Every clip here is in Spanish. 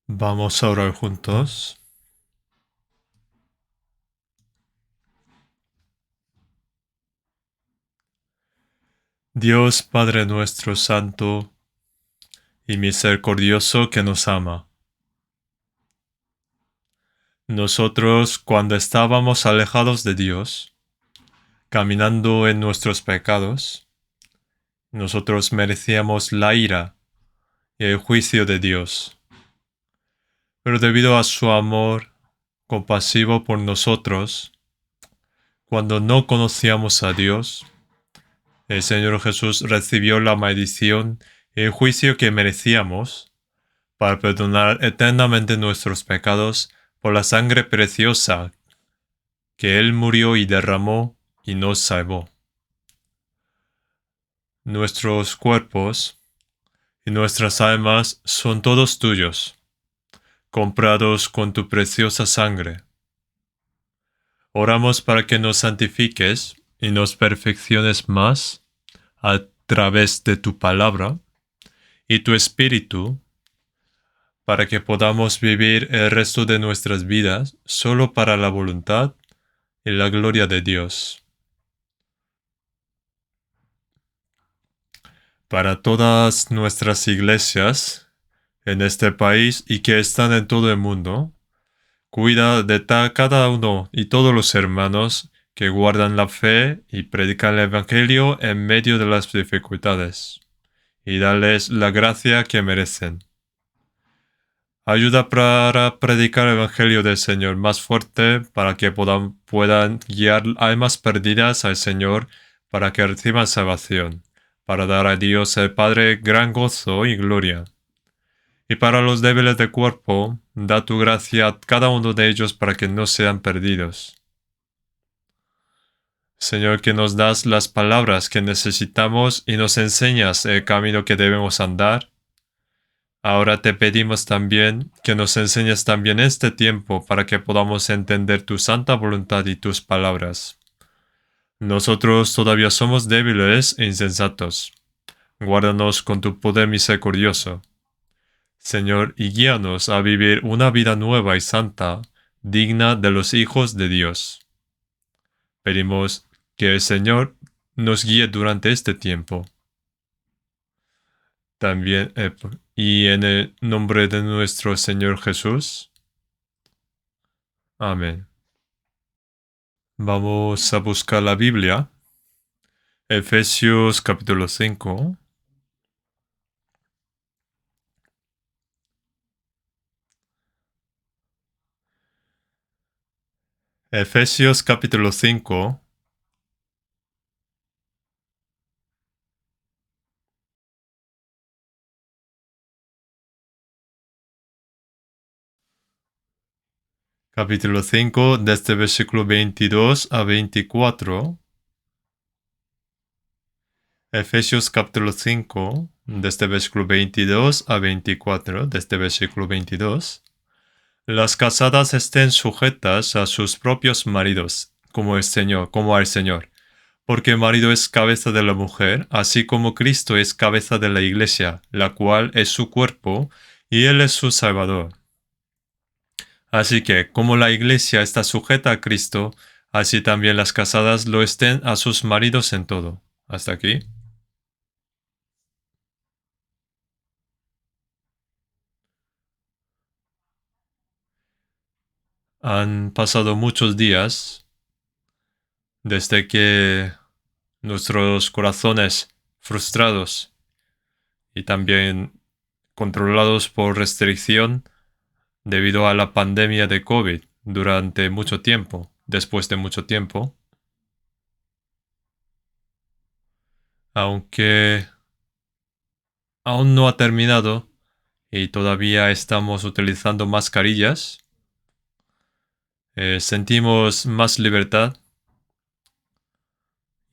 Vamos a orar juntos. Dios Padre nuestro Santo y misericordioso que nos ama. Nosotros, cuando estábamos alejados de Dios, caminando en nuestros pecados, nosotros merecíamos la ira y el juicio de Dios. Pero debido a su amor compasivo por nosotros, cuando no conocíamos a Dios, el Señor Jesús recibió la maldición y el juicio que merecíamos para perdonar eternamente nuestros pecados por la sangre preciosa que Él murió y derramó y nos salvó. Nuestros cuerpos y nuestras almas son todos tuyos, comprados con tu preciosa sangre. Oramos para que nos santifiques y nos perfecciones más a través de tu palabra y tu espíritu, para que podamos vivir el resto de nuestras vidas solo para la voluntad y la gloria de Dios. Para todas nuestras iglesias en este país y que están en todo el mundo, cuida de cada uno y todos los hermanos que guardan la fe y predican el Evangelio en medio de las dificultades, y dales la gracia que merecen. Ayuda para predicar el Evangelio del Señor más fuerte para que puedan guiar almas perdidas al Señor para que reciban salvación, para dar a Dios el Padre gran gozo y gloria. Y para los débiles de cuerpo, da tu gracia a cada uno de ellos para que no sean perdidos. Señor, que nos das las palabras que necesitamos y nos enseñas el camino que debemos andar. Ahora te pedimos también que nos enseñes también este tiempo para que podamos entender tu santa voluntad y tus palabras. Nosotros todavía somos débiles e insensatos. Guárdanos con tu poder misericordioso. Señor, y guíanos a vivir una vida nueva y santa, digna de los hijos de Dios. Pedimos que el Señor nos guíe durante este tiempo. También, y en el nombre de nuestro Señor Jesús. Amén. Vamos a buscar la Biblia. Efesios capítulo 5. Efesios capítulo 5. Capítulo 5, desde versículo 22 a 24. Efesios capítulo 5, desde versículo 22 a 24, desde versículo 22. Las casadas estén sujetas a sus propios maridos, como el Señor, como al Señor, porque el marido es cabeza de la mujer, así como Cristo es cabeza de la iglesia, la cual es su cuerpo, y Él es su Salvador. Así que, como la iglesia está sujeta a Cristo, así también las casadas lo estén a sus maridos en todo. ¿Hasta aquí? Han pasado muchos días desde que nuestros corazones frustrados y también controlados por restricción debido a la pandemia de COVID durante mucho tiempo, después de mucho tiempo, aunque aún no ha terminado y todavía estamos utilizando mascarillas, sentimos más libertad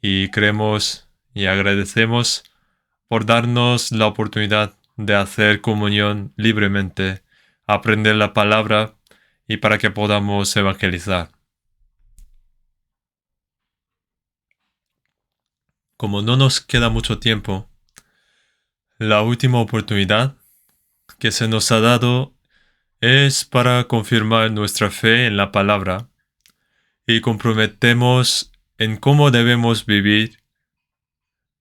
y creemos y agradecemos por darnos la oportunidad de hacer comunión libremente, aprender la palabra y para que podamos evangelizar. Como no nos queda mucho tiempo, la última oportunidad que se nos ha dado es para confirmar nuestra fe en la palabra y comprometemos en cómo debemos vivir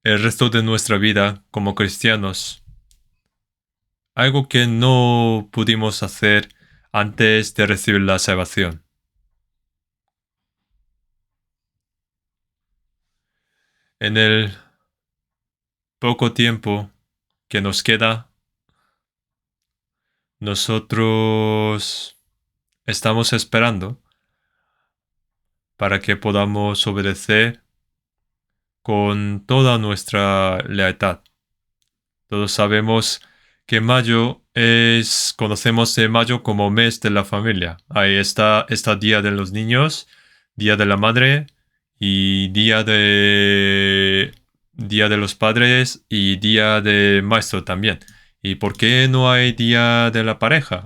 el resto de nuestra vida como cristianos, algo que no pudimos hacer antes de recibir la salvación. En el poco tiempo que nos queda, nosotros estamos esperando para que podamos obedecer con toda nuestra lealtad. Todos sabemos que conocemos de mayo como mes de la familia. Ahí está Día de los Niños, Día de la Madre y Día de los Padres y Día de Maestro también. ¿Y por qué no hay Día de la Pareja?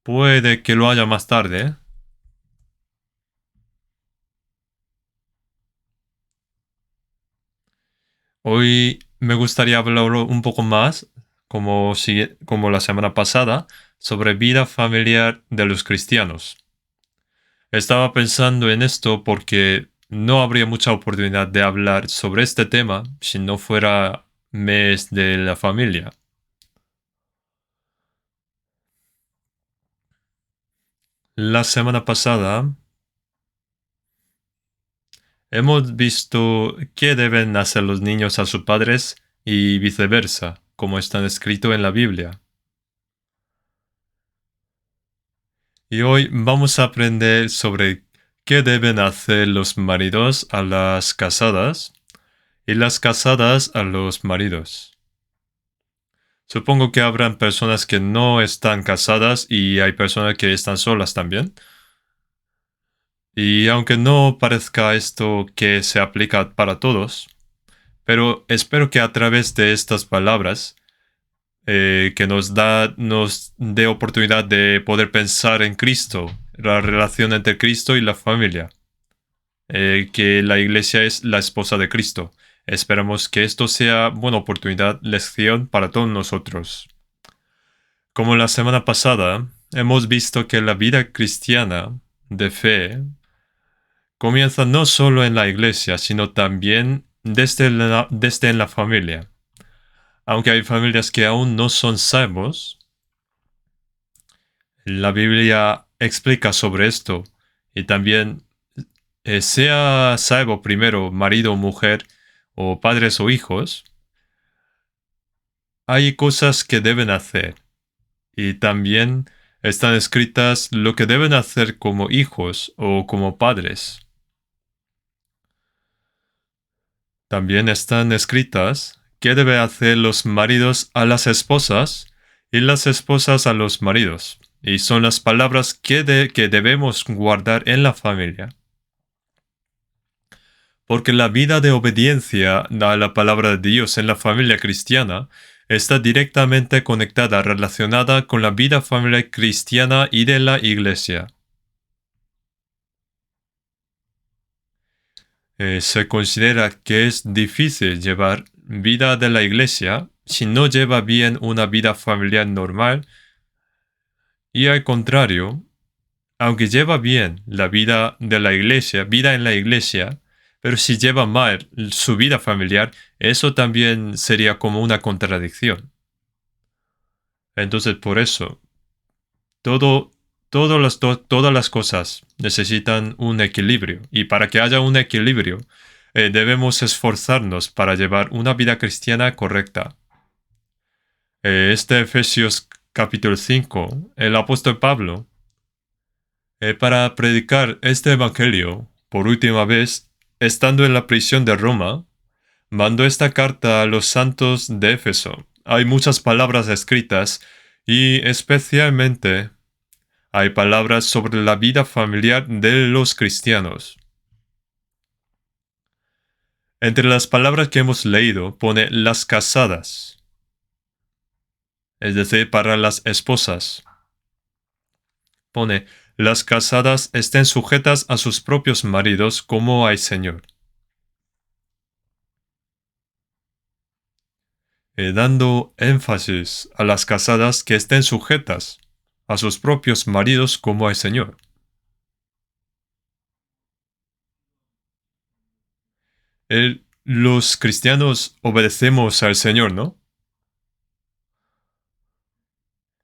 Puede que lo haya más tarde, ¿eh? Hoy me gustaría hablar un poco más, como la semana pasada, sobre vida familiar de los cristianos. Estaba pensando en esto porque no habría mucha oportunidad de hablar sobre este tema si no fuera mes de la familia. La semana pasada hemos visto qué deben hacer los niños a sus padres y viceversa, como está escrito en la Biblia. Y hoy vamos a aprender sobre qué deben hacer los maridos a las casadas y las casadas a los maridos. Supongo que habrán personas que no están casadas y hay personas que están solas también. Y aunque no parezca esto que se aplica para todos, pero espero que a través de estas palabras que nos dé oportunidad de poder pensar en Cristo, la relación entre Cristo y la familia, que la iglesia es la esposa de Cristo. Esperamos que esto sea buena oportunidad, lección para todos nosotros. Como la semana pasada, hemos visto que la vida cristiana de fe comienza no solo en la iglesia, sino también desde en la familia. Aunque hay familias que aún no son salvos, la Biblia explica sobre esto y también sea salvo primero marido o mujer o padres o hijos, hay cosas que deben hacer y también están escritas lo que deben hacer como hijos o como padres. También están escritas qué deben hacer los maridos a las esposas y las esposas a los maridos. Y son las palabras que debemos guardar en la familia. Porque la vida de obediencia a la palabra de Dios en la familia cristiana está directamente conectada, relacionada con la vida familiar cristiana y de la iglesia. Se considera que es difícil llevar vida de la iglesia si no lleva bien una vida familiar normal y al contrario, aunque lleva bien la vida de la iglesia, vida en la iglesia, pero si lleva mal su vida familiar, eso también sería como una contradicción. Entonces, por eso, todo, todas las cosas necesitan un equilibrio. Y para que haya un equilibrio, debemos esforzarnos para llevar una vida cristiana correcta. Efesios capítulo 5, el apóstol Pablo, para predicar este evangelio por última vez, estando en la prisión de Roma, mandó esta carta a los santos de Éfeso. Hay muchas palabras escritas y especialmente hay palabras sobre la vida familiar de los cristianos. Entre las palabras que hemos leído pone las casadas, es decir, para las esposas. Pone, las casadas estén sujetas a sus propios maridos como al Señor. dando énfasis a las casadas que estén sujetas a sus propios maridos como al Señor. Los cristianos obedecemos al Señor, ¿no?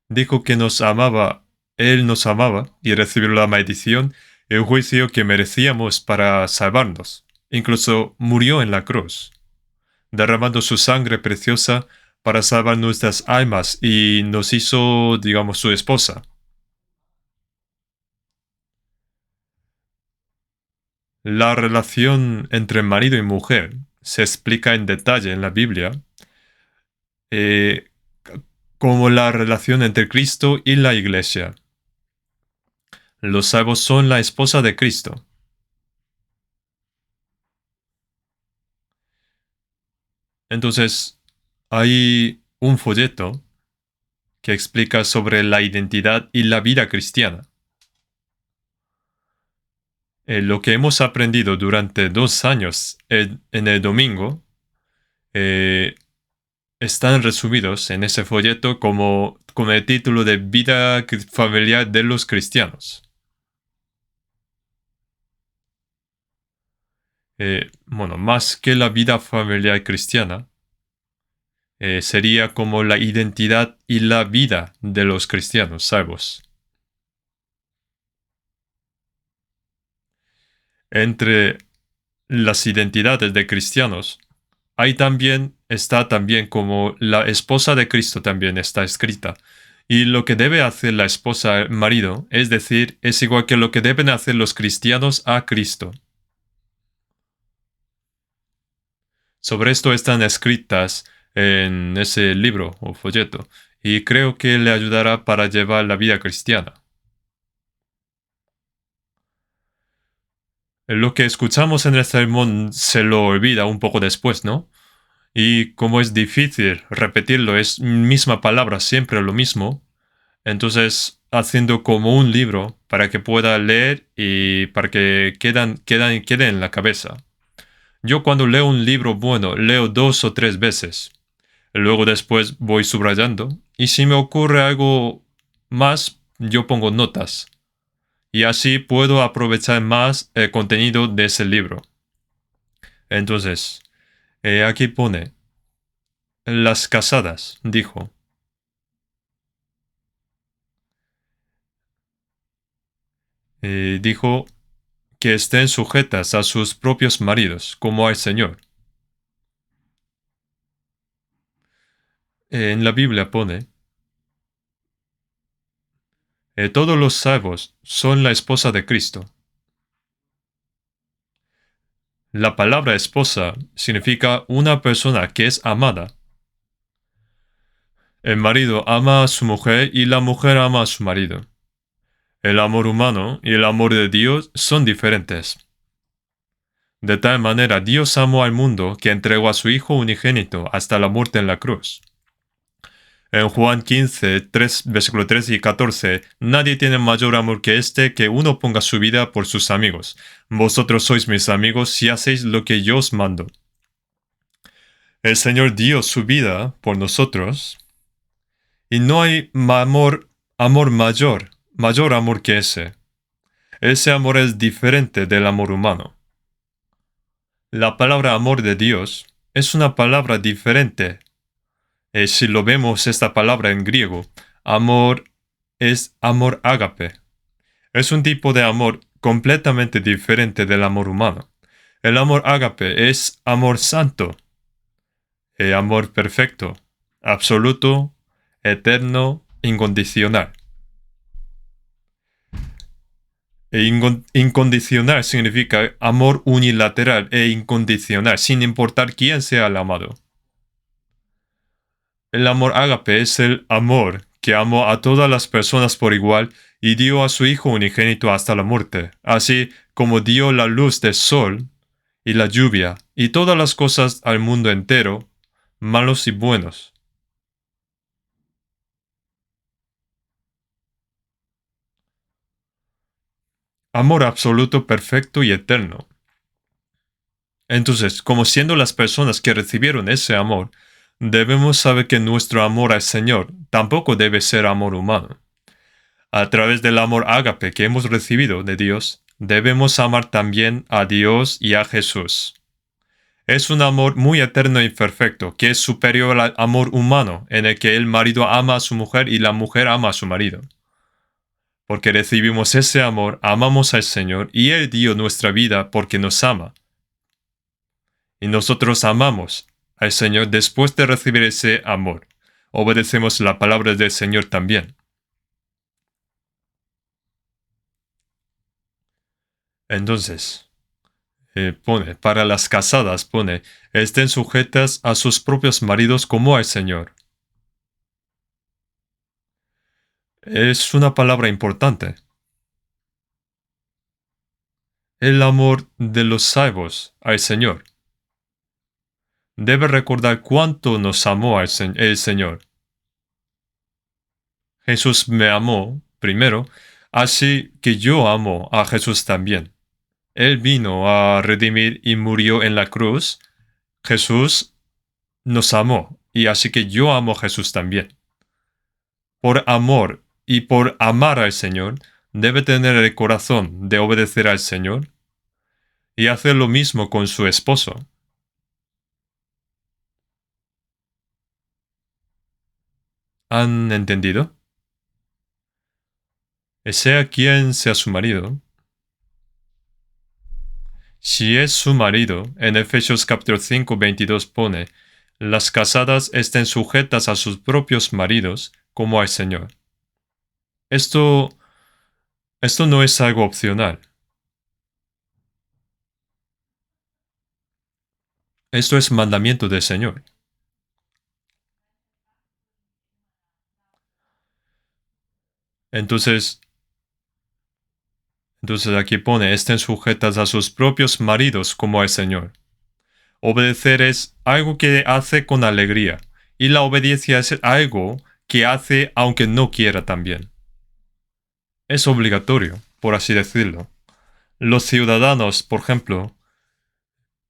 Dijo que nos amaba, Él nos amaba y recibió la maldición, el juicio que merecíamos para salvarnos. Incluso murió en la cruz, derramando su sangre preciosa para salvar nuestras almas y nos hizo, digamos, su esposa. La relación entre marido y mujer se explica en detalle en la Biblia, eh, como la relación entre Cristo y la Iglesia. Los salvos son la esposa de Cristo. Entonces, hay un folleto que explica sobre la identidad y la vida cristiana. Lo que hemos aprendido durante 2 años en el domingo eh, están resumidos en ese folleto como con el título de Vida familiar de los cristianos. Bueno, más que la vida familiar cristiana, sería como la identidad y la vida de los cristianos salvos. Entre las identidades de cristianos, está también como la esposa de Cristo también está escrita. Y lo que debe hacer la esposa al marido, es decir, es igual que lo que deben hacer los cristianos a Cristo. Sobre esto están escritas en ese libro o folleto, y creo que le ayudará para llevar la vida cristiana. Lo que escuchamos en el sermón se lo olvida un poco después, ¿no? Y como es difícil repetirlo, es misma palabra, siempre lo mismo, entonces haciendo como un libro para que pueda leer y para que quede en la cabeza. Yo cuando leo un libro bueno, leo 2 o 3 veces. Luego después voy subrayando y si me ocurre algo más, yo pongo notas. Y así puedo aprovechar más el contenido de ese libro. Entonces, aquí pone, las casadas, dijo que estén sujetas a sus propios maridos, como al Señor. En la Biblia pone, todos los salvos son la esposa de Cristo. La palabra esposa significa una persona que es amada. El marido ama a su mujer y la mujer ama a su marido. El amor humano y el amor de Dios son diferentes. De tal manera Dios amó al mundo que entregó a su Hijo unigénito hasta la muerte en la cruz. En Juan 15, 3, versículo 13 y 14, nadie tiene mayor amor que este, que uno ponga su vida por sus amigos. Vosotros sois mis amigos si hacéis lo que yo os mando. El Señor dio su vida por nosotros, y no hay amor mayor amor que ese. Ese amor es diferente del amor humano. La palabra amor de Dios es una palabra diferente. Si lo vemos esta palabra en griego, amor es amor ágape. Es un tipo de amor completamente diferente del amor humano. El amor ágape es amor santo, amor perfecto, absoluto, eterno, incondicional. Incondicional significa amor unilateral e incondicional, sin importar quién sea el amado. El amor ágape es el amor que amó a todas las personas por igual y dio a su Hijo unigénito hasta la muerte, así como dio la luz del sol y la lluvia y todas las cosas al mundo entero, malos y buenos. Amor absoluto, perfecto y eterno. Entonces, como siendo las personas que recibieron ese amor, debemos saber que nuestro amor al Señor tampoco debe ser amor humano. A través del amor ágape que hemos recibido de Dios, debemos amar también a Dios y a Jesús. Es un amor muy eterno y perfecto, que es superior al amor humano, en el que el marido ama a su mujer y la mujer ama a su marido. Porque recibimos ese amor, amamos al Señor, y Él dio nuestra vida porque nos ama. Y nosotros amamos al Señor después de recibir ese amor. Obedecemos la palabra del Señor también. Entonces, para las casadas, estén sujetas a sus propios maridos como al Señor. Es una palabra importante. El amor de los salvos al Señor. Debe recordar cuánto nos amó el Señor. Jesús me amó primero, así que yo amo a Jesús también. Él vino a redimir y murió en la cruz. Jesús nos amó, y así que yo amo a Jesús también. Por amor y por amar al Señor, debe tener el corazón de obedecer al Señor y hacer lo mismo con su esposo. ¿Han entendido? Sea quien sea su marido. Si es su marido, en Efesios capítulo 5, 22 pone, las casadas estén sujetas a sus propios maridos como al Señor. Esto no es algo opcional. Esto es mandamiento del Señor. Entonces aquí pone, estén sujetas a sus propios maridos como al Señor. Obedecer es algo que hace con alegría, y la obediencia es algo que hace aunque no quiera también. Es obligatorio, por así decirlo. Los ciudadanos, por ejemplo,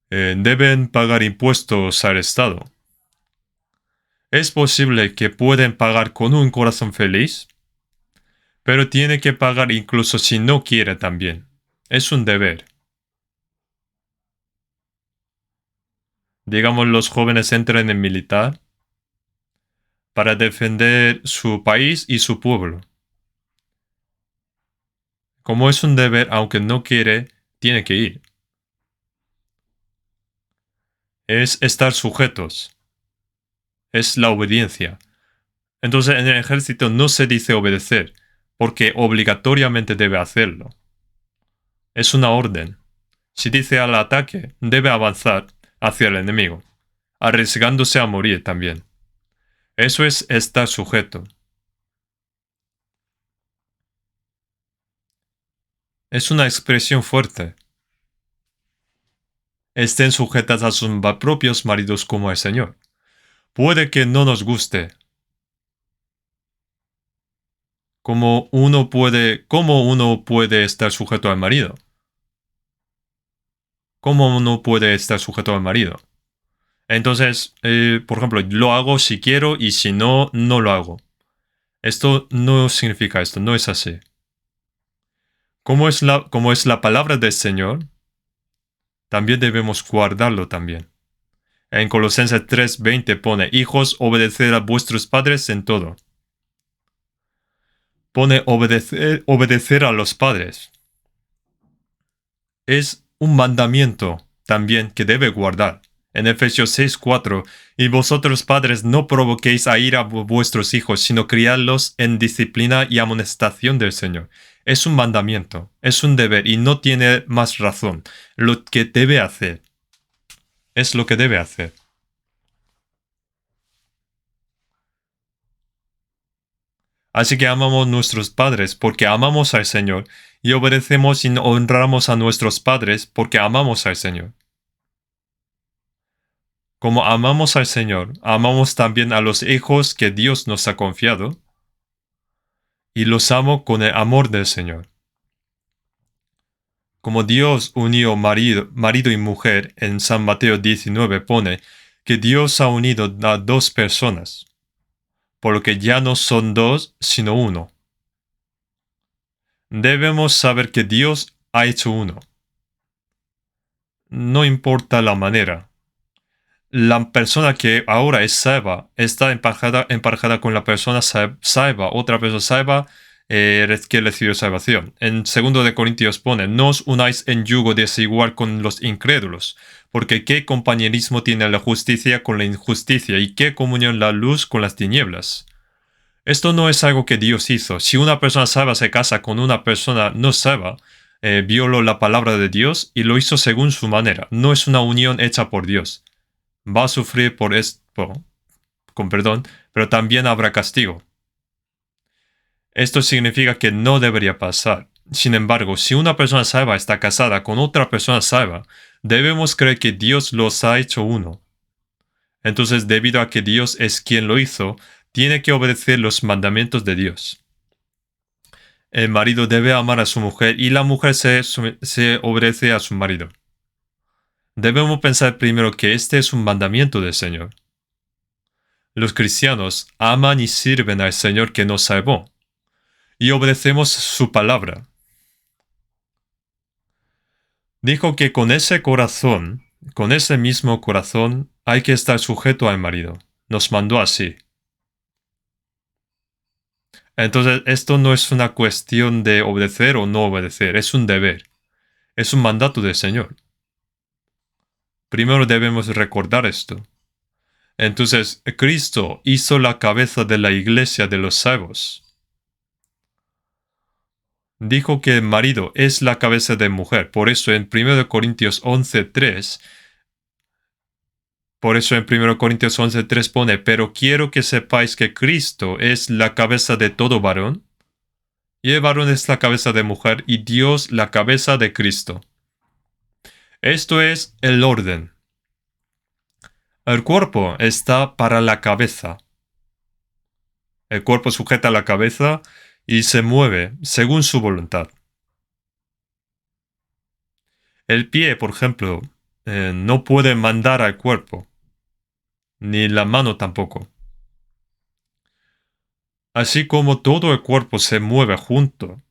deben pagar impuestos al Estado. Es posible que pueden pagar con un corazón feliz, pero tiene que pagar incluso si no quiere también. Es un deber. Digamos, los jóvenes entran en militar para defender su país y su pueblo. Como es un deber, aunque no quiere, tiene que ir. Es estar sujetos. Es la obediencia. Entonces en el ejército no se dice obedecer, porque obligatoriamente debe hacerlo. Es una orden. Si dice al ataque, debe avanzar hacia el enemigo, arriesgándose a morir también. Eso es estar sujeto. Es una expresión fuerte. Estén sujetas a sus propios maridos como el Señor. Puede que no nos guste. ¿Cómo uno puede estar sujeto al marido? ¿Cómo uno puede estar sujeto al marido? Entonces, por ejemplo, lo hago si quiero y si no, no lo hago. Esto no significa esto, no es así. Como es la palabra del Señor, también debemos guardarlo también. En Colosenses 3:20 pone, hijos, obedeced a vuestros padres en todo. Pone obedecer a los padres. Es un mandamiento también que debe guardar. En Efesios 6:4, y vosotros padres no provoquéis a ira a vuestros hijos, sino criadlos en disciplina y amonestación del Señor. Es un mandamiento, es un deber y no tiene más razón. Lo que debe hacer es lo que debe hacer. Así que amamos a nuestros padres porque amamos al Señor y obedecemos y honramos a nuestros padres porque amamos al Señor. Como amamos al Señor, amamos también a los hijos que Dios nos ha confiado y los amo con el amor del Señor. Como Dios unió marido y mujer, en San Mateo 19 pone que Dios ha unido a dos personas, por lo que ya no son dos, sino uno. Debemos saber que Dios ha hecho uno. No importa la manera. La persona que ahora es salva está emparejada con la persona salva. Otra persona salva que recibió salvación. En 2 de Corintios pone, no os unáis en yugo desigual con los incrédulos, porque qué compañerismo tiene la justicia con la injusticia y qué comunión la luz con las tinieblas. Esto no es algo que Dios hizo. Si una persona salva se casa con una persona no salva, violó la palabra de Dios y lo hizo según su manera. No es una unión hecha por Dios. Va a sufrir por esto, con perdón, pero también habrá castigo. Esto significa que no debería pasar. Sin embargo, si una persona salva está casada con otra persona salva, debemos creer que Dios los ha hecho uno. Entonces, debido a que Dios es quien lo hizo, tiene que obedecer los mandamientos de Dios. El marido debe amar a su mujer y la mujer se obedece a su marido. Debemos pensar primero que este es un mandamiento del Señor. Los cristianos aman y sirven al Señor que nos salvó, y obedecemos su palabra. Dijo que con ese mismo corazón, hay que estar sujeto al marido. Nos mandó así. Entonces, esto no es una cuestión de obedecer o no obedecer, es un deber. Es un mandato del Señor. Primero debemos recordar esto. Entonces, Cristo hizo la cabeza de la iglesia de los salvos. Dijo que el marido es la cabeza de mujer. Por eso en 1 Corintios 11:3, pone, pero quiero que sepáis que Cristo es la cabeza de todo varón, y el varón es la cabeza de mujer, y Dios la cabeza de Cristo. Esto es el orden. El cuerpo está para la cabeza. El cuerpo sujeta la cabeza y se mueve según su voluntad. El pie, por ejemplo, no puede mandar al cuerpo, ni la mano tampoco. Así como todo el cuerpo se mueve junto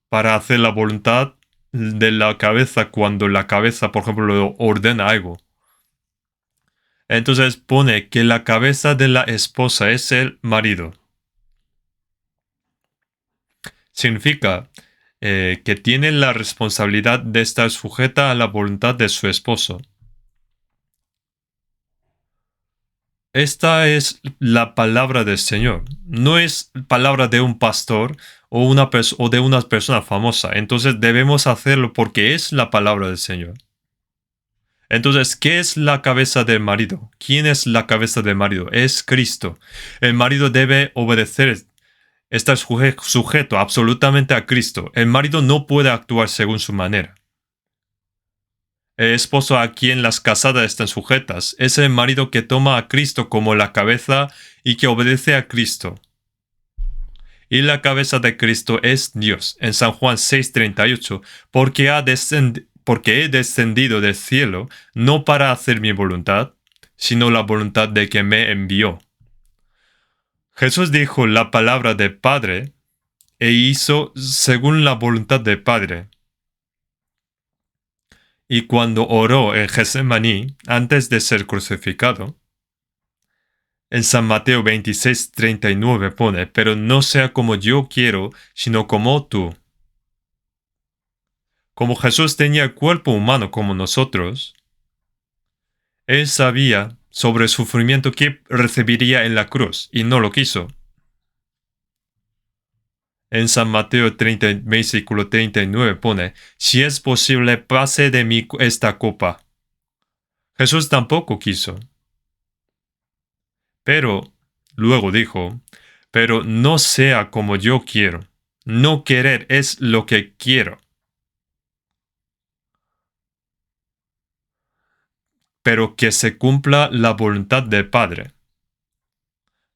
para hacer la voluntad de la cabeza cuando la cabeza, por ejemplo, ordena algo. Entonces pone que la cabeza de la esposa es el marido. Significa que tiene la responsabilidad de estar sujeta a la voluntad de su esposo. Esta es la palabra del Señor. No es palabra de un pastor o de una persona famosa. Entonces debemos hacerlo porque es la palabra del Señor. Entonces, ¿qué es la cabeza del marido? ¿Quién es la cabeza del marido? Es Cristo. El marido debe obedecer, estar sujeto absolutamente a Cristo. El marido no puede actuar según su manera. El esposo a quien las casadas están sujetas es el marido que toma a Cristo como la cabeza y que obedece a Cristo. Y la cabeza de Cristo es Dios. En San Juan 6:38, porque he descendido del cielo no para hacer mi voluntad, sino la voluntad de que me envió. Jesús dijo la palabra del Padre e hizo según la voluntad del Padre. Y cuando oró en Getsemaní, antes de ser crucificado, en San Mateo 26:39 pone, pero no sea como yo quiero, sino como tú. Como Jesús tenía el cuerpo humano como nosotros, Él sabía sobre el sufrimiento que recibiría en la cruz y no lo quiso. En San Mateo 30, versículo 39 pone, si es posible, pase de mí esta copa. Jesús tampoco quiso. Pero, luego dijo, pero no sea como yo quiero. No querer es lo que quiero. Pero que se cumpla la voluntad del Padre.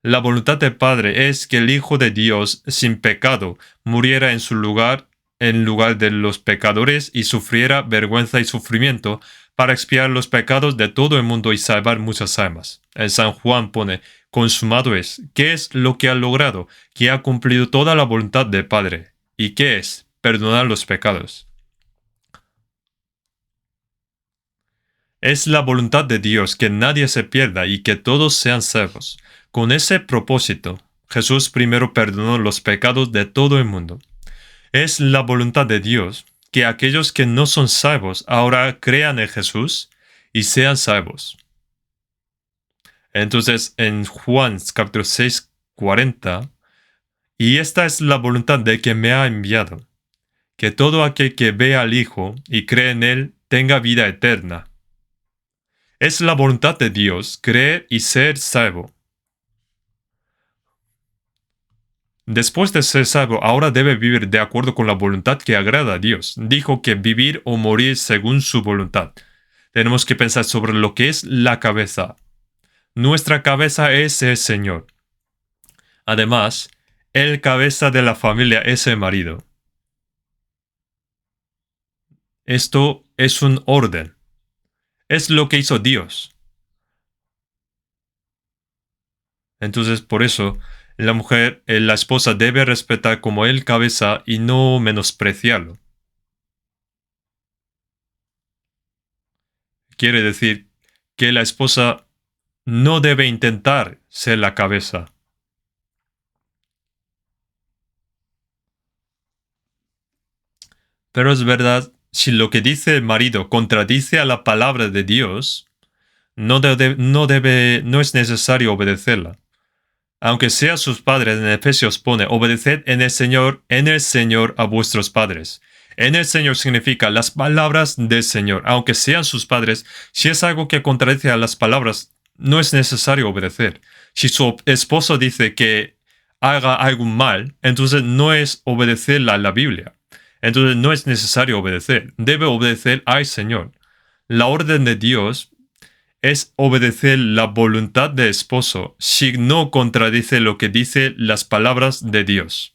La voluntad del Padre es que el Hijo de Dios, sin pecado, muriera en lugar de los pecadores y sufriera vergüenza y sufrimiento para expiar los pecados de todo el mundo y salvar muchas almas. En San Juan pone, consumado es. ¿Qué es lo que ha logrado? Que ha cumplido toda la voluntad del Padre. ¿Y qué es? Perdonar los pecados. Es la voluntad de Dios que nadie se pierda y que todos sean salvos. Con ese propósito, Jesús primero perdonó los pecados de todo el mundo. Es la voluntad de Dios que aquellos que no son salvos ahora crean en Jesús y sean salvos. Entonces, en Juan capítulo 6, 40, y esta es la voluntad de que me ha enviado, que todo aquel que vea al Hijo y cree en Él tenga vida eterna. Es la voluntad de Dios creer y ser salvo. Después de ser salvo, ahora debe vivir de acuerdo con la voluntad que agrada a Dios. Dijo que vivir o morir según su voluntad. Tenemos que pensar sobre lo que es la cabeza. Nuestra cabeza es el Señor. Además, el cabeza de la familia es el marido. Esto es un orden. Es lo que hizo Dios. Entonces, por eso, la mujer, la esposa debe respetar como el cabeza y no menospreciarlo. Quiere decir que la esposa no debe intentar ser la cabeza. Pero es verdad, si lo que dice el marido contradice a la palabra de Dios, no es necesario obedecerla. Aunque sea sus padres, en Efesios pone, obedeced en el Señor a vuestros padres. En el Señor significa las palabras del Señor. Aunque sean sus padres, si es algo que contradice a las palabras, no es necesario obedecer. Si su esposo dice que haga algo mal, entonces no es obedecer la Biblia. Entonces no es necesario obedecer. Debe obedecer al Señor. La orden de Dios es obedecer la voluntad del esposo si no contradice lo que dice las palabras de Dios.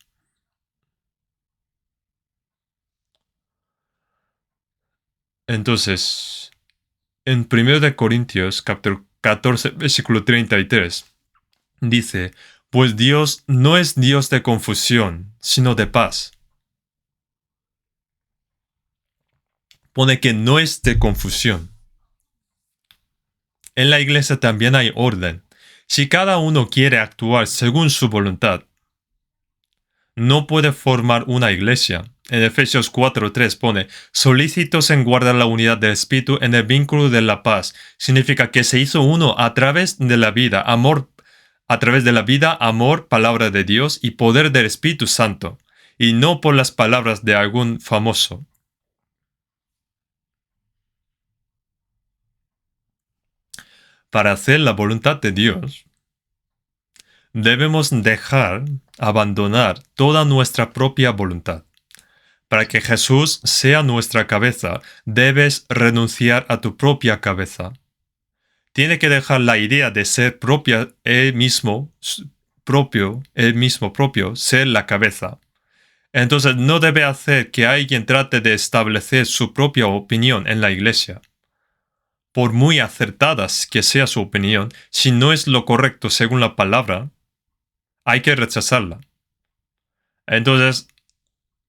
Entonces, en 1 de Corintios, capítulo 14, versículo 33, dice, pues Dios no es Dios de confusión, sino de paz. Pone que no es de confusión. En la iglesia también hay orden. Si cada uno quiere actuar según su voluntad, no puede formar una iglesia. En Efesios 4:3 pone, solícitos en guardar la unidad del Espíritu en el vínculo de la paz. Significa que se hizo uno a través de la vida, amor, palabra de Dios y poder del Espíritu Santo, y no por las palabras de algún famoso. Para hacer la voluntad de Dios, debemos abandonar toda nuestra propia voluntad. Para que Jesús sea nuestra cabeza, debes renunciar a tu propia cabeza. Tiene que dejar la idea de ser propia él mismo propio, ser la cabeza. Entonces no debe hacer que alguien trate de establecer su propia opinión en la iglesia. Por muy acertadas que sea su opinión, si no es lo correcto según la palabra, hay que rechazarla. Entonces,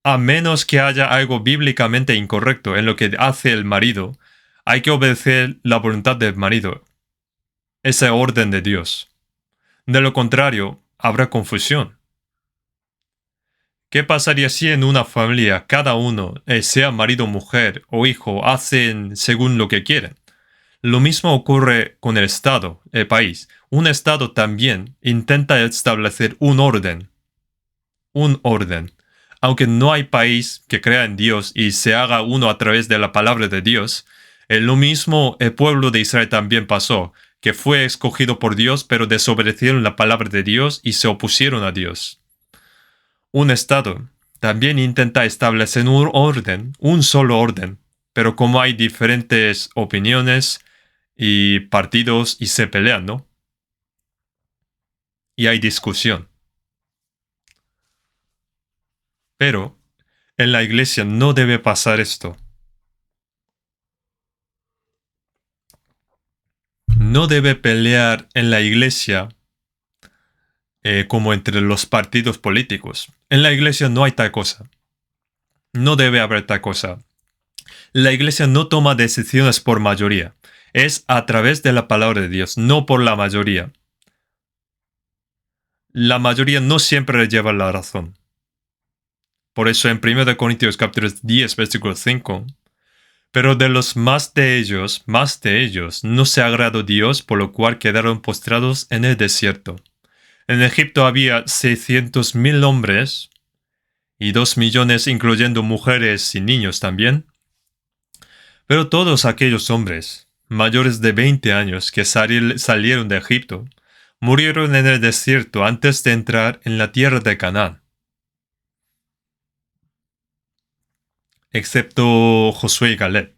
a menos que haya algo bíblicamente incorrecto en lo que hace el marido, hay que obedecer la voluntad del marido, esa orden de Dios. De lo contrario, habrá confusión. ¿Qué pasaría si en una familia cada uno, sea marido, mujer o hijo, hacen según lo que quieren? Lo mismo ocurre con el Estado, el país. Un Estado también intenta establecer un orden. Un orden. Aunque no hay país que crea en Dios y se haga uno a través de la palabra de Dios, lo mismo el pueblo de Israel también pasó, que fue escogido por Dios, pero desobedecieron la palabra de Dios y se opusieron a Dios. Un Estado también intenta establecer un orden, un solo orden, pero como hay diferentes opiniones y partidos y se pelean, ¿no? Y hay discusión. Pero en la iglesia no debe pasar esto. no debe pelear en la iglesia como entre los partidos políticos. En la iglesia no hay tal cosa. No debe haber tal cosa. La iglesia no toma decisiones por mayoría. Es a través de la palabra de Dios, no por la mayoría. La mayoría no siempre lleva la razón. Por eso en 1 Corintios capítulo 10, versículo 5, pero de los más de ellos, no se agradó Dios, por lo cual quedaron postrados en el desierto. En Egipto había 600,000 hombres y 2 millones, incluyendo mujeres y niños también. Pero todos aquellos hombres, mayores de 20 años, que salieron de Egipto, murieron en el desierto antes de entrar en la tierra de Canaán. Excepto Josué y Caleb.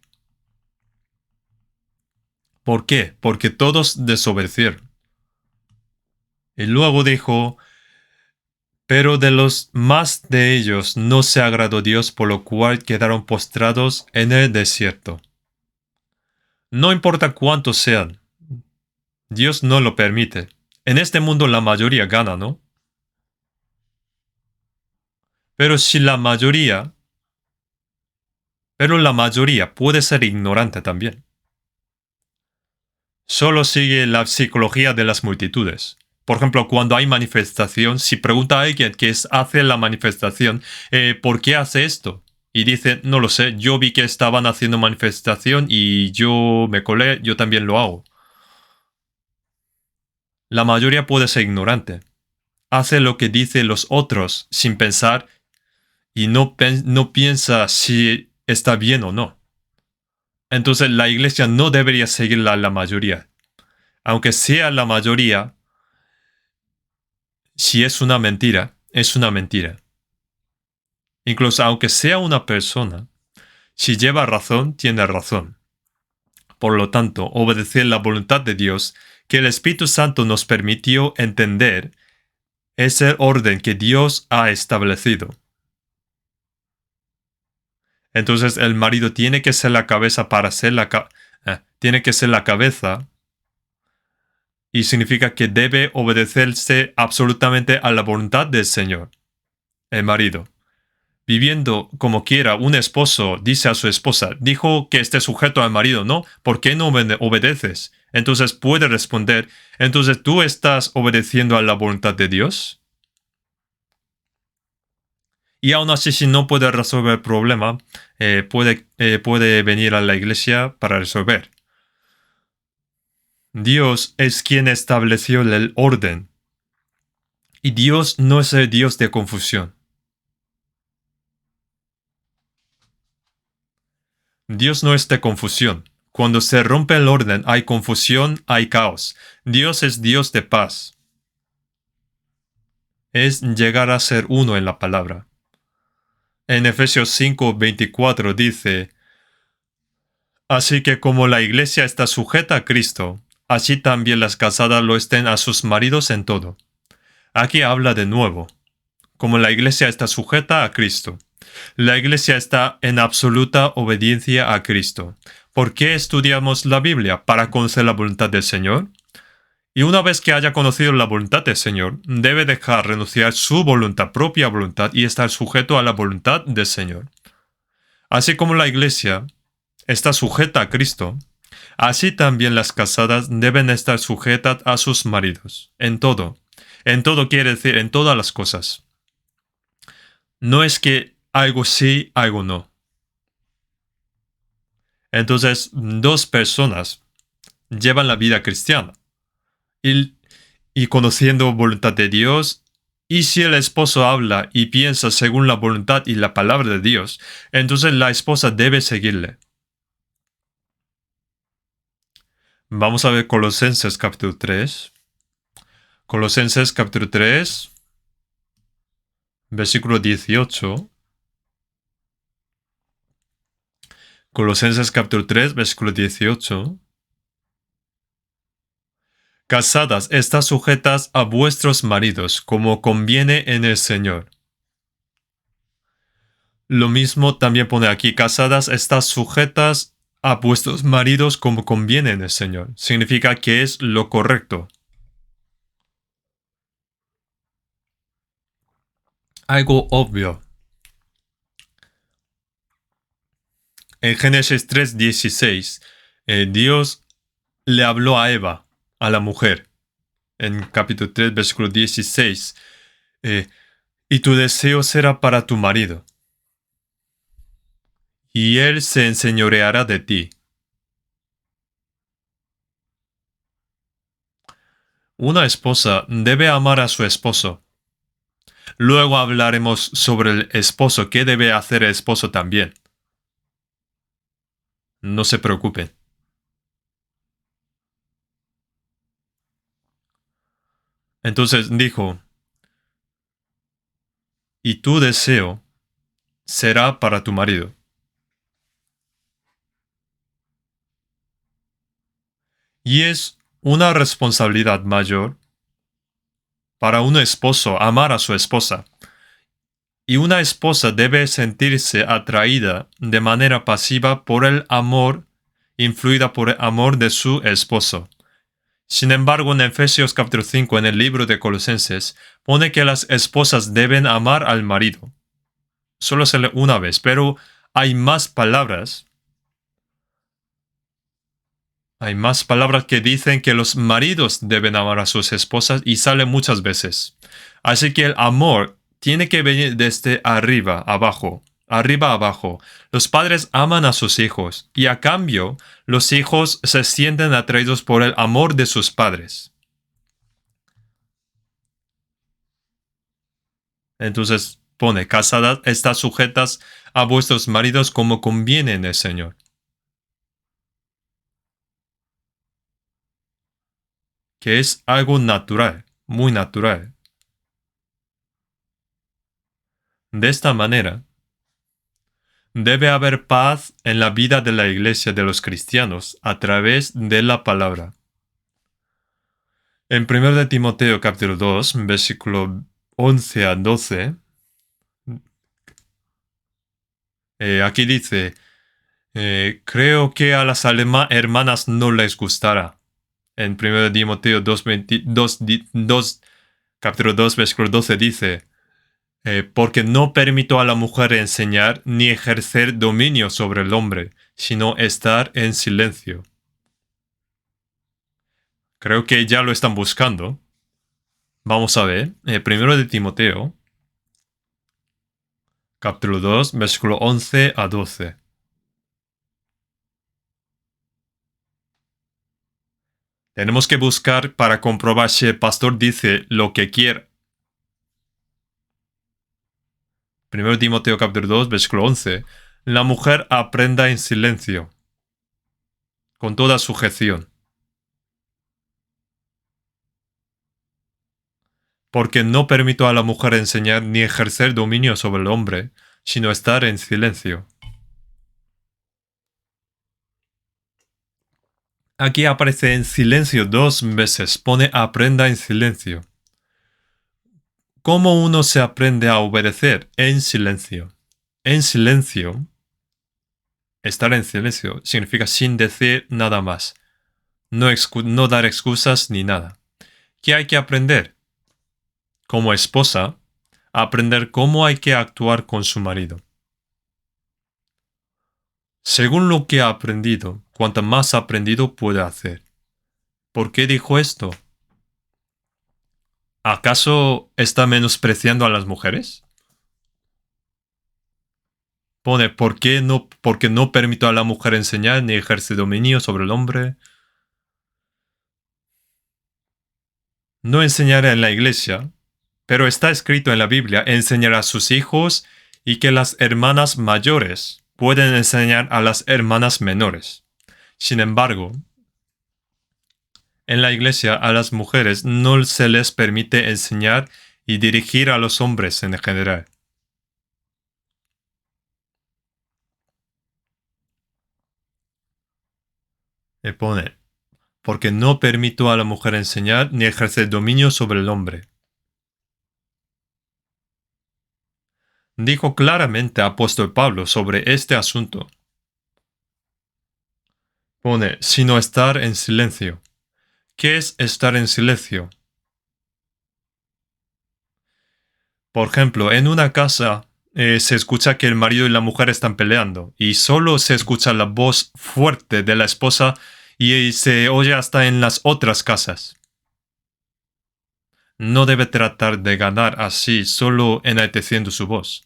¿Por qué? Porque todos desobedecieron. Y luego dijo, pero de los más de ellos no se agradó Dios, por lo cual quedaron postrados en el desierto. No importa cuántos sean, Dios no lo permite. En este mundo la mayoría gana, ¿no? Pero la mayoría puede ser ignorante también. Solo sigue la psicología de las multitudes. Por ejemplo, cuando hay manifestación, si pregunta a alguien que hace la manifestación, ¿por qué hace esto? Y dice, no lo sé, yo vi que estaban haciendo manifestación y yo me colé, yo también lo hago. La mayoría puede ser ignorante. Hace lo que dicen los otros sin pensar y no piensa si está bien o no. Entonces la iglesia no debería seguir la mayoría. Aunque sea la mayoría, si es una mentira, es una mentira. Incluso aunque sea una persona, si lleva razón, tiene razón. Por lo tanto, obedecer la voluntad de Dios que el Espíritu Santo nos permitió entender es el orden que Dios ha establecido. Entonces el marido tiene que ser la cabeza para ser tiene que ser la cabeza, y significa que debe obedecerse absolutamente a la voluntad del Señor. El marido, viviendo como quiera, un esposo dice a su esposa, dijo que esté sujeto al marido, ¿no? ¿Por qué no obedeces? Entonces puede responder, entonces ¿tú estás obedeciendo a la voluntad de Dios? Y aún así, si no puede resolver el problema, puede venir a la iglesia para resolver. Dios es quien estableció el orden. Y Dios no es el Dios de confusión. Dios no es de confusión. Cuando se rompe el orden, hay confusión, hay caos. Dios es Dios de paz. Es llegar a ser uno en la palabra. En Efesios 5:24 dice, así que como la iglesia está sujeta a Cristo, así también las casadas lo estén a sus maridos en todo. Aquí habla de nuevo, como la iglesia está sujeta a Cristo. La iglesia está en absoluta obediencia a Cristo. ¿Por qué estudiamos la Biblia? ¿Para conocer la voluntad del Señor? Y una vez que haya conocido la voluntad del Señor, debe dejar renunciar su voluntad, propia voluntad, y estar sujeto a la voluntad del Señor. Así como la iglesia está sujeta a Cristo, así también las casadas deben estar sujetas a sus maridos, en todo. En todo quiere decir en todas las cosas. No es que algo sí, algo no. Entonces, dos personas llevan la vida cristiana y conociendo voluntad de Dios, y si el esposo habla y piensa según la voluntad y la palabra de Dios, entonces la esposa debe seguirle. Vamos a ver Colosenses capítulo 3. Colosenses capítulo 3, versículo 18. Colosenses capítulo 3, versículo 18. Casadas, estad sujetas a vuestros maridos, como conviene en el Señor. Lo mismo también pone aquí, casadas, estad sujetas a vuestros maridos como conviene en el Señor. Significa que es lo correcto. Algo obvio. En Génesis 3:16, Dios le habló a Eva, a la mujer. En capítulo 3, versículo 16, eh, y tu deseo será para tu marido, y él se enseñoreará de ti. Una esposa debe amar a su esposo. Luego hablaremos sobre el esposo, qué debe hacer el esposo también. No se preocupen. Entonces dijo, y tu deseo será para tu marido. Y es una responsabilidad mayor para un esposo amar a su esposa. Y una esposa debe sentirse atraída de manera pasiva por el amor, influida por el amor de su esposo. Sin embargo, en Efesios capítulo 5, en el libro de Colosenses, pone que las esposas deben amar al marido. Solo se lee una vez, pero hay más palabras. Hay más palabras que dicen que los maridos deben amar a sus esposas y sale muchas veces. Así que el amor tiene que venir desde arriba, abajo. Arriba, abajo. Los padres aman a sus hijos y a cambio los hijos se sienten atraídos por el amor de sus padres. Entonces pone, casadas, estad sujetas a vuestros maridos como conviene en el Señor. Que es algo natural, muy natural. De esta manera, debe haber paz en la vida de la iglesia de los cristianos a través de la palabra. En 1 de Timoteo capítulo 2, versículo 11 a 12, aquí dice, creo que a las hermanas no les gustará. En 1 de Timoteo 2, capítulo 2, versículo 12 dice, porque no permito a la mujer enseñar ni ejercer dominio sobre el hombre, sino estar en silencio. Creo que ya lo están buscando. Vamos a ver, primero de Timoteo, capítulo 2, versículo 11 a 12. Tenemos que buscar para comprobar si el pastor dice lo que quiere. Primero de Timoteo, capítulo 2, versículo 11. La mujer aprenda en silencio, con toda sujeción. Porque no permito a la mujer enseñar ni ejercer dominio sobre el hombre, sino estar en silencio. Aquí aparece en silencio 2 veces, pone aprenda en silencio. ¿Cómo uno se aprende a obedecer? En silencio. En silencio, estar en silencio significa sin decir nada más. No dar excusas ni nada. ¿Qué hay que aprender? Como esposa, aprender cómo hay que actuar con su marido. Según lo que ha aprendido, cuanto más ha aprendido puede hacer. ¿Por qué dijo esto? ¿Acaso está menospreciando a las mujeres? Pone, porque no permito a la mujer enseñar ni ejerce dominio sobre el hombre? No enseñará en la iglesia, pero está escrito en la Biblia, enseñar a sus hijos y que las hermanas mayores pueden enseñar a las hermanas menores. Sin embargo, en la iglesia a las mujeres no se les permite enseñar y dirigir a los hombres en general. Le pone, porque no permito a la mujer enseñar ni ejercer dominio sobre el hombre. Dijo claramente apóstol Pablo sobre este asunto. Pone, sino estar en silencio. ¿Qué es estar en silencio? Por ejemplo, en una casa se escucha que el marido y la mujer están peleando y solo se escucha la voz fuerte de la esposa y se oye hasta en las otras casas. No debe tratar de ganar así, solo enalteciendo su voz,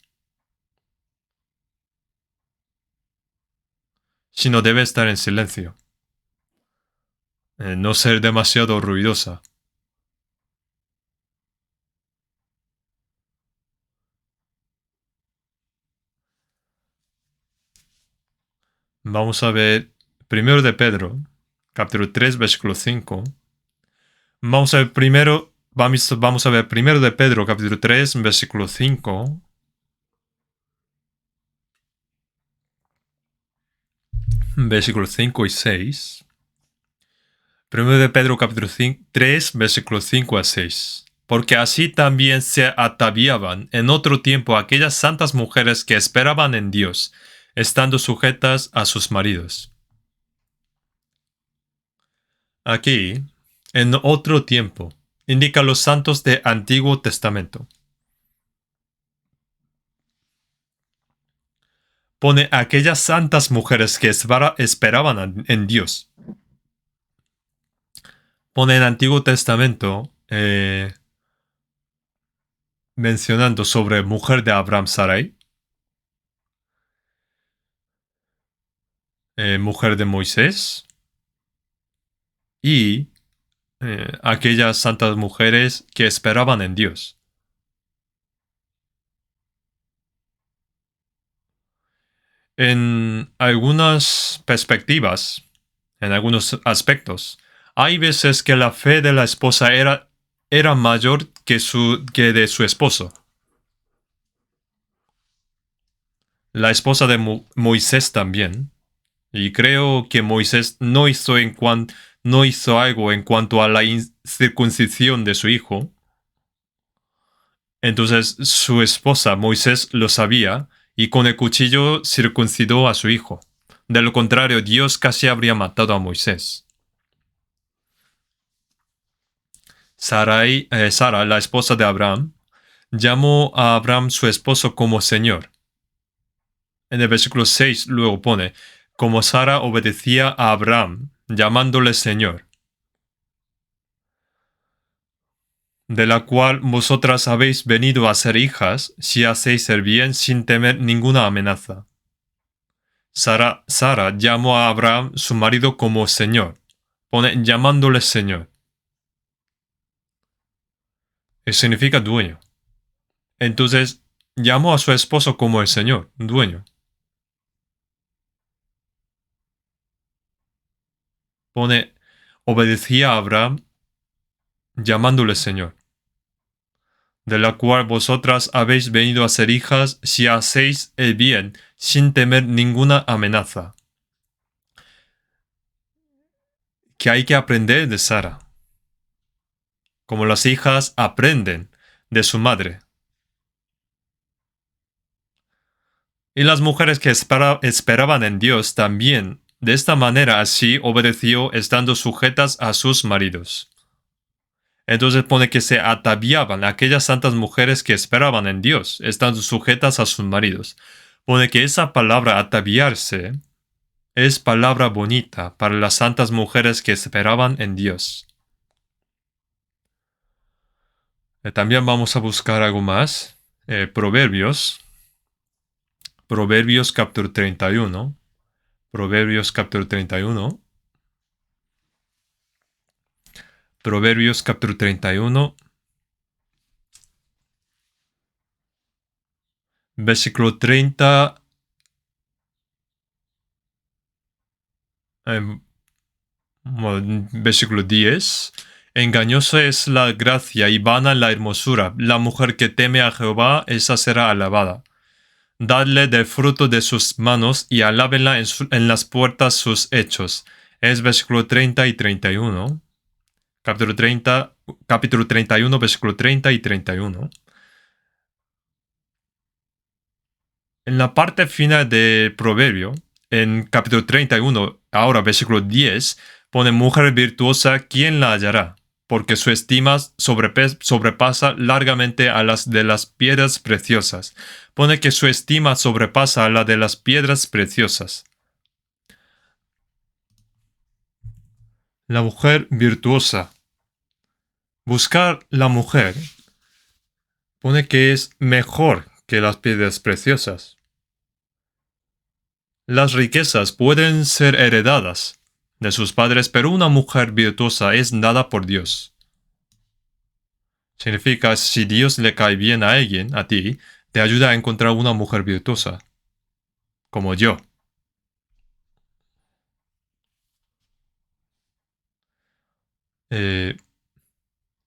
sino debe estar en silencio, no ser demasiado ruidosa. Vamos a ver primero de Pedro, capítulo 3, versículo 5. Vamos a ver primero de Pedro, capítulo 3, versículo 5. Versículos 5 y 6. Primero de Pedro capítulo 3, versículos 5 a 6. Porque así también se ataviaban en otro tiempo aquellas santas mujeres que esperaban en Dios, estando sujetas a sus maridos. Aquí, en otro tiempo, indica los santos de Antiguo Testamento. Pone aquellas santas mujeres que esperaban en Dios. Pone en Antiguo Testamento mencionando sobre mujer de Abraham Sarai, mujer de Moisés y aquellas santas mujeres que esperaban en Dios. En algunas perspectivas, en algunos aspectos, hay veces que la fe de la esposa era mayor que de su esposo. La esposa de Moisés también. Y creo que Moisés no hizo algo en cuanto a la circuncisión de su hijo. Entonces su esposa, Moisés, lo sabía y con el cuchillo circuncidó a su hijo. De lo contrario, Dios casi habría matado a Moisés. Sara, la esposa de Abraham, llamó a Abraham su esposo como Señor. En el versículo 6 luego pone, como Sara obedecía a Abraham, llamándole Señor, de la cual vosotras habéis venido a ser hijas si hacéis el bien sin temer ninguna amenaza. Sara llamó a Abraham, su marido, como Señor. Pone llamándole Señor. Eso significa dueño. Entonces, llamó a su esposo como el Señor, dueño. Pone obedecía a Abraham, llamándole Señor, de la cual vosotras habéis venido a ser hijas si hacéis el bien sin temer ninguna amenaza. Que hay que aprender de Sara, como las hijas aprenden de su madre. Y las mujeres que esperaban en Dios también, de esta manera así obedeció estando sujetas a sus maridos. Entonces pone que se ataviaban aquellas santas mujeres que esperaban en Dios, estando sujetas a sus maridos. Pone que esa palabra ataviarse es palabra bonita para las santas mujeres que esperaban en Dios. También vamos a buscar algo más. Proverbios. Proverbios capítulo 31. Proverbios capítulo 31. Proverbios capítulo 31. Versículo 30. Versículo 10. Engañosa es la gracia y vana la hermosura. La mujer que teme a Jehová, esa será alabada. Dadle del fruto de sus manos y alábenla en las puertas sus hechos. Es versículo 30 y 31. Capítulo 31, versículo 30 y 31. En la parte final del proverbio, en capítulo 31, ahora versículo 10, pone mujer virtuosa, ¿quién la hallará? Porque su estima sobrepasa largamente a las de las piedras preciosas. Pone que su estima sobrepasa a la de las piedras preciosas. La mujer virtuosa. Buscar la mujer pone que es mejor que las piedras preciosas. Las riquezas pueden ser heredadas de sus padres, pero una mujer virtuosa es dada por Dios. Significa, si Dios le cae bien a alguien, a ti, te ayuda a encontrar una mujer virtuosa, como yo. Eh,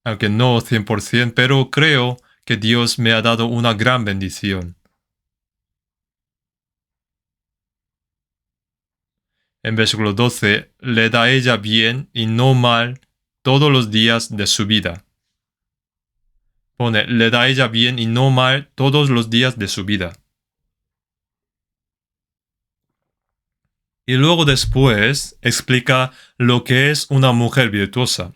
Aunque no 100%, pero creo que Dios me ha dado una gran bendición. En versículo 12, le da a ella bien y no mal todos los días de su vida. Pone, le da a ella bien y no mal todos los días de su vida. Y luego después explica lo que es una mujer virtuosa.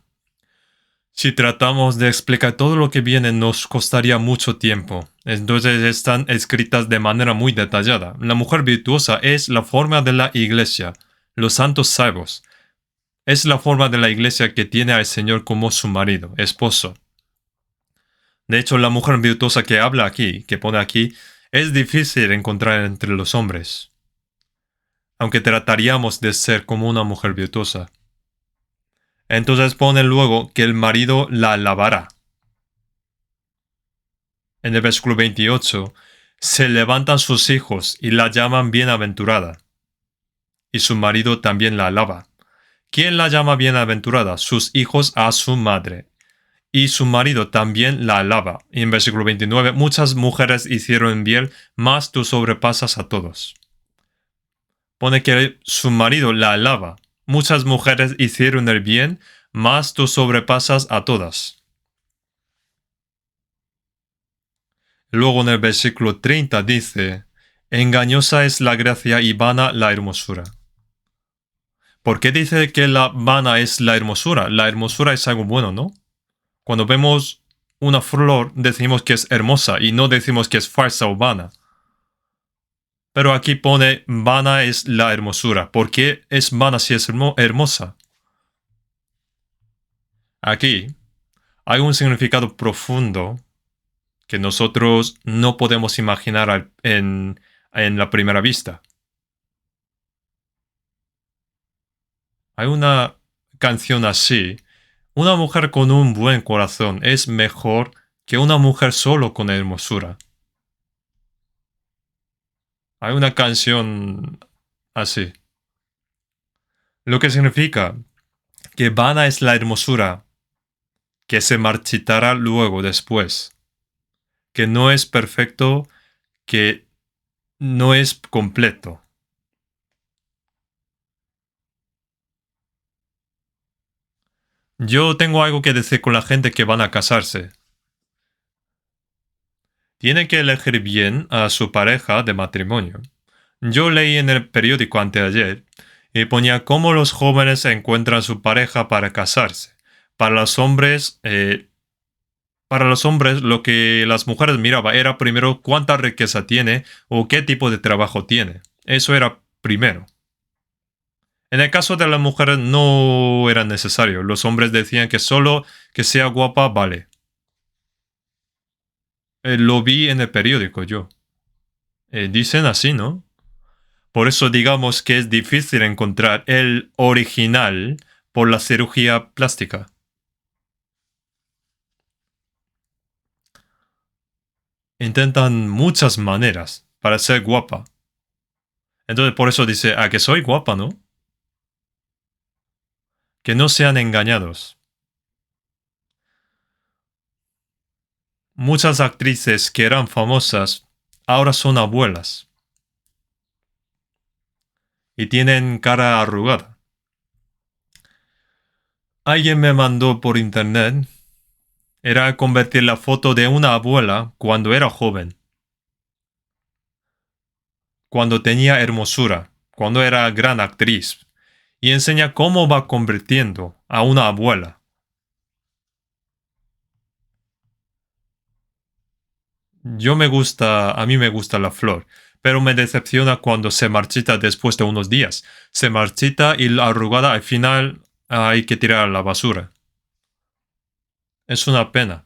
Si tratamos de explicar todo lo que viene nos costaría mucho tiempo. Entonces están escritas de manera muy detallada. La mujer virtuosa es la forma de la iglesia, los santos salvos. Es la forma de la iglesia que tiene al Señor como su marido, esposo. De hecho, la mujer virtuosa que habla aquí, que pone aquí, es difícil encontrar entre los hombres. Aunque trataríamos de ser como una mujer virtuosa. Entonces pone luego que el marido la alabará. En el versículo 28, se levantan sus hijos y la llaman bienaventurada. Y su marido también la alaba. ¿Quién la llama bienaventurada? Sus hijos a su madre. Y su marido también la alaba. Y en versículo 29, muchas mujeres hicieron bien, mas tú sobrepasas a todos. Pone que su marido la alaba. Muchas mujeres hicieron el bien, mas tú sobrepasas a todas. Luego en el versículo 30 dice, engañosa es la gracia y vana la hermosura. ¿Por qué dice que la vana es la hermosura? La hermosura es algo bueno, ¿no? Cuando vemos una flor decimos que es hermosa y no decimos que es falsa o vana. Pero aquí pone vana es la hermosura. ¿Por qué es vana si es hermosa? Aquí hay un significado profundo que nosotros no podemos imaginar en la primera vista. Hay una canción así. Una mujer con un buen corazón es mejor que una mujer solo con hermosura. Hay una canción así. Lo que significa que vana es la hermosura que se marchitará luego después. Que no es perfecto, que no es completo. Yo tengo algo que decir con la gente que van a casarse. Tienen que elegir bien a su pareja de matrimonio. Yo leí en el periódico anteayer y ponía cómo los jóvenes encuentran su pareja para casarse. Para los hombres, lo que las mujeres miraban era primero cuánta riqueza tiene o qué tipo de trabajo tiene. Eso era primero. En el caso de las mujeres no era necesario. Los hombres decían que solo que sea guapa vale. Lo vi en el periódico yo. Dicen así, ¿no? Por eso digamos que es difícil encontrar el original por la cirugía plástica. Intentan muchas maneras para ser guapa. Entonces por eso dice, que soy guapa, ¿no? Que no sean engañados. Muchas actrices que eran famosas ahora son abuelas. Y tienen cara arrugada. Alguien me mandó por internet. Era convertir la foto de una abuela cuando era joven. Cuando tenía hermosura. cuando era gran actriz, y enseña cómo va convirtiendo a una abuela. A mí me gusta la flor, pero me decepciona cuando se marchita después de unos días. Se marchita y la arrugada al final hay que tirar a la basura. Es una pena.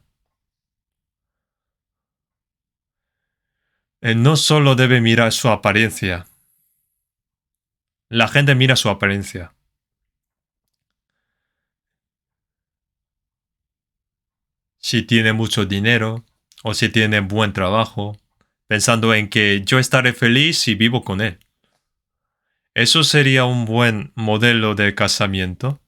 No solo debe mirar su apariencia. La gente mira su apariencia. Si tiene mucho dinero o si tiene buen trabajo, pensando en que yo estaré feliz si vivo con él. ¿Eso sería un buen modelo de casamiento?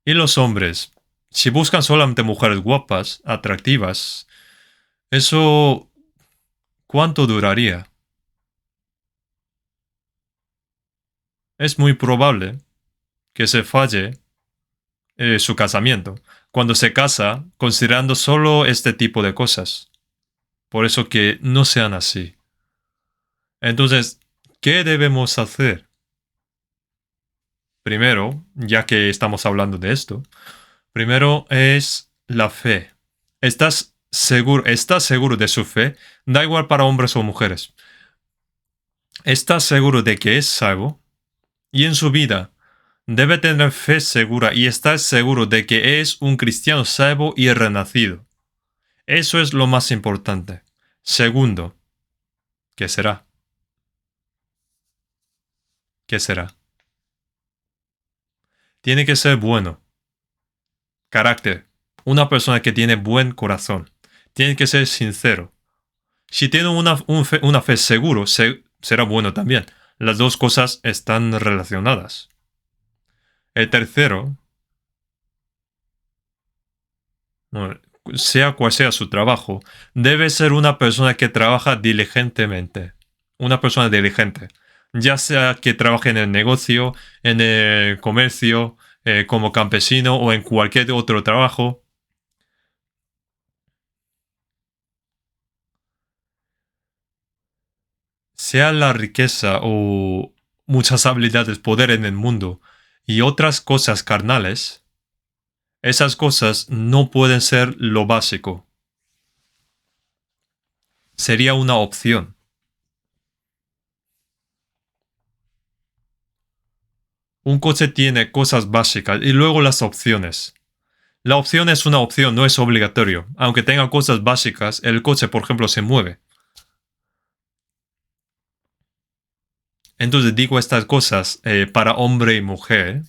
Y los hombres, si buscan solamente mujeres guapas, atractivas, ¿eso cuánto duraría? Es muy probable que se falle su casamiento cuando se casa considerando solo este tipo de cosas. Por eso que no sean así. Entonces, ¿qué debemos hacer? Primero, ya que estamos hablando de esto, primero es la fe. ¿Estás seguro de su fe? Da igual para hombres o mujeres. ¿Estás seguro de que es salvo? Y en su vida debe tener fe segura y estar seguro de que es un cristiano salvo y renacido. Eso es lo más importante. Segundo, ¿qué será? ¿Qué será? Tiene que ser bueno. Carácter. Una persona que tiene buen corazón. Tiene que ser sincero. Si tiene una fe seguro, será bueno también. Las dos cosas están relacionadas. El tercero, no, sea cual sea su trabajo, debe ser una persona que trabaja diligentemente. Una persona diligente. Ya sea que trabaje en el negocio, en el comercio, como campesino o en cualquier otro trabajo. Sea la riqueza o muchas habilidades, poder en el mundo y otras cosas carnales, esas cosas no pueden ser lo básico. Sería una opción. Un coche tiene cosas básicas y luego las opciones. La opción es una opción, no es obligatorio. Aunque tenga cosas básicas, el coche, por ejemplo, se mueve. Entonces digo estas cosas para hombre y mujer.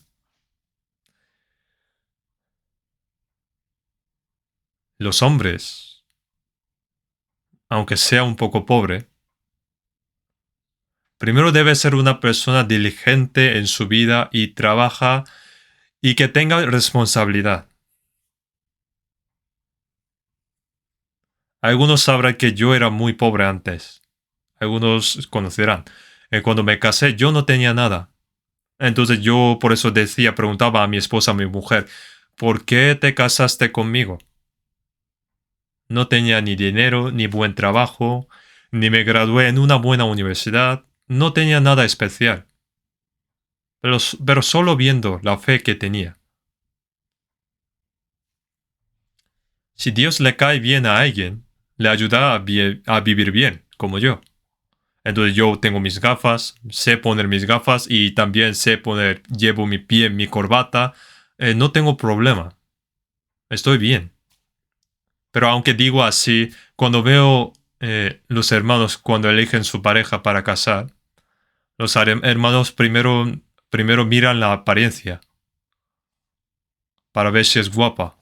Los hombres, aunque sea un poco pobre, primero debe ser una persona diligente en su vida y trabaja y que tenga responsabilidad. Algunos sabrán que yo era muy pobre antes. Algunos conocerán. Cuando me casé yo no tenía nada. Entonces yo por eso preguntaba a mi esposa, a mi mujer, ¿por qué te casaste conmigo? No tenía ni dinero, ni buen trabajo, ni me gradué en una buena universidad, no tenía nada especial. Pero solo viendo la fe que tenía. Si Dios le cae bien a alguien, le ayuda a vivir bien, como yo. Entonces yo tengo mis gafas, sé poner mis gafas y también llevo mi pie en mi corbata. No tengo problema. Estoy bien. Pero aunque digo así, cuando veo los hermanos cuando eligen su pareja para casar, los hermanos primero miran la apariencia para ver si es guapa.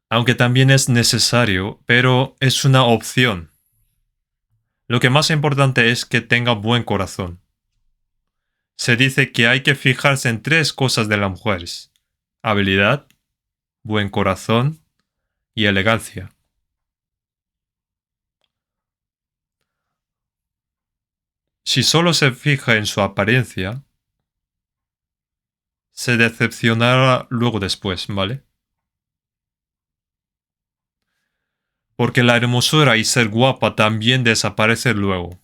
Aunque también es necesario, pero es una opción. Lo que más importante es que tenga buen corazón. Se dice que hay que fijarse en tres cosas de las mujeres: habilidad, buen corazón y elegancia. Si solo se fija en su apariencia, se decepcionará luego después, ¿vale? porque la hermosura y ser guapa también desaparece luego.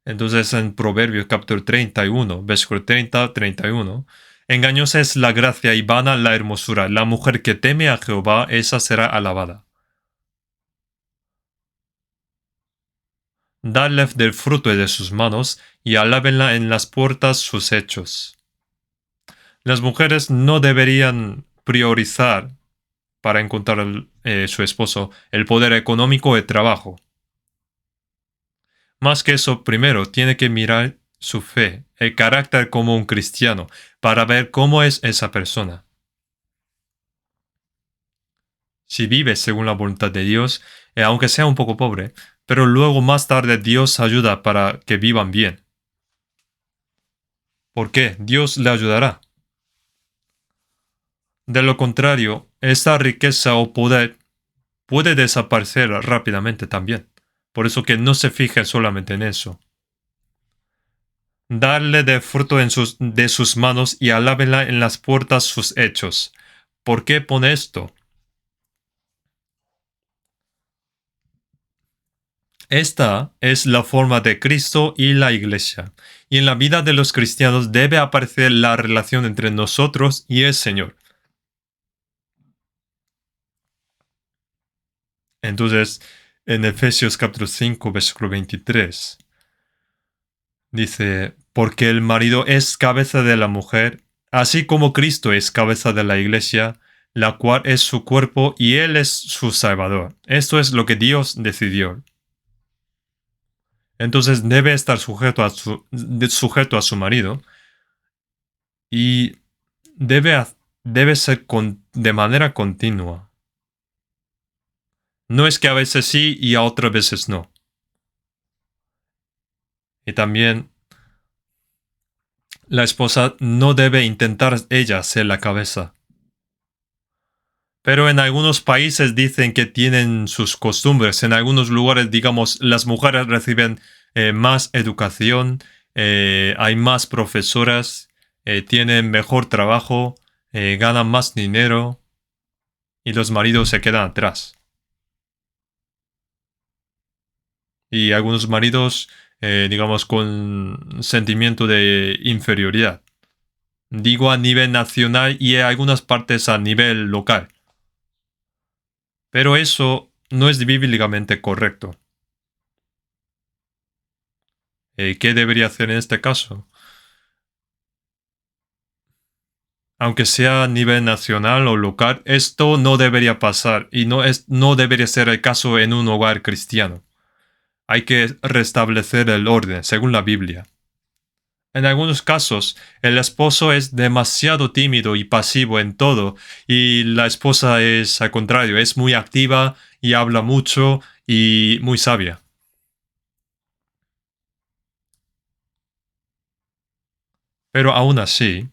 Entonces en Proverbios capítulo 31, versículo 30-31, engañosa es la gracia y vana la hermosura. La mujer que teme a Jehová, esa será alabada. Dadle del fruto de sus manos y alábenla en las puertas sus hechos. Las mujeres no deberían priorizar para encontrar su esposo el poder económico de trabajo. Más que eso, primero tiene que mirar su fe, el carácter como un cristiano, para ver cómo es esa persona. Si vive según la voluntad de Dios, aunque sea un poco pobre, pero luego más tarde Dios ayuda para que vivan bien. ¿Por qué? Dios le ayudará. De lo contrario, esta riqueza o poder puede desaparecer rápidamente también. Por eso que no se fije solamente en eso. Darle de fruto de sus manos y alábela en las puertas sus hechos. ¿Por qué pone esto? Esta es la forma de Cristo y la Iglesia, y en la vida de los cristianos debe aparecer la relación entre nosotros y el Señor. Entonces, en Efesios capítulo 5, versículo 23, dice, porque el marido es cabeza de la mujer, así como Cristo es cabeza de la Iglesia, la cual es su cuerpo y Él es su Salvador. Esto es lo que Dios decidió. Entonces debe estar sujeto a su marido y debe, debe ser de manera continua. No es que a veces sí y a otras veces no. Y también la esposa no debe intentar ella ser la cabeza. Pero en algunos países dicen que tienen sus costumbres. En algunos lugares, digamos, las mujeres reciben más educación, hay más profesoras, tienen mejor trabajo, ganan más dinero y los maridos se quedan atrás. Y algunos maridos, digamos, con sentimiento de inferioridad. Digo a nivel nacional y en algunas partes a nivel local. Pero eso no es bíblicamente correcto. ¿Qué debería hacer en este caso? Aunque sea a nivel nacional o local, esto no debería pasar y no debería ser el caso en un hogar cristiano. Hay que restablecer el orden, según la Biblia. En algunos casos, el esposo es demasiado tímido y pasivo en todo, y la esposa es, al contrario, es muy activa y habla mucho y muy sabia. Pero aún así,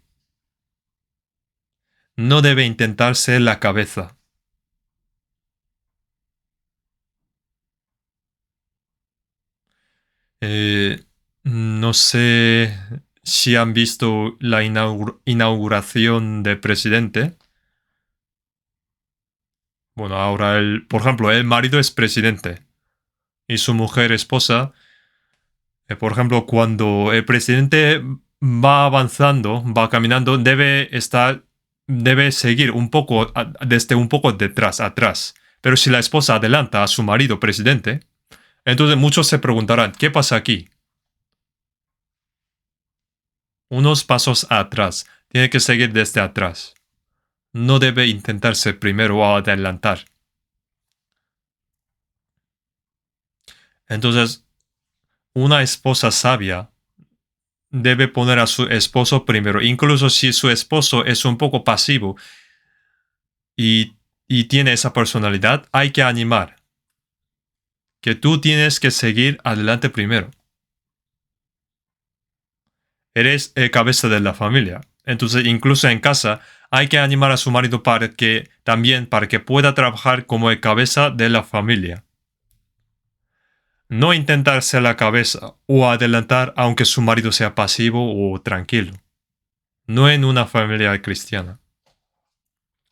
no debe intentar ser la cabeza. Eh, no sé si han visto la inauguración del presidente. Bueno, ahora por ejemplo, el marido es presidente y su mujer esposa. Por ejemplo, cuando el presidente va avanzando, va caminando, debe seguir un poco, desde un poco detrás, atrás. Pero si la esposa adelanta a su marido presidente, entonces muchos se preguntarán, ¿qué pasa aquí? Unos pasos atrás. Tiene que seguir desde atrás. No debe intentarse primero o adelantar. Entonces, una esposa sabia debe poner a su esposo primero, incluso si su esposo es un poco pasivo y, y tiene esa personalidad, hay que animar que tú tienes que seguir adelante primero. Eres el cabeza de la familia. Entonces, incluso en casa, hay que animar a su marido para que pueda trabajar como el cabeza de la familia. No intentar ser la cabeza o adelantar aunque su marido sea pasivo o tranquilo. No en una familia cristiana.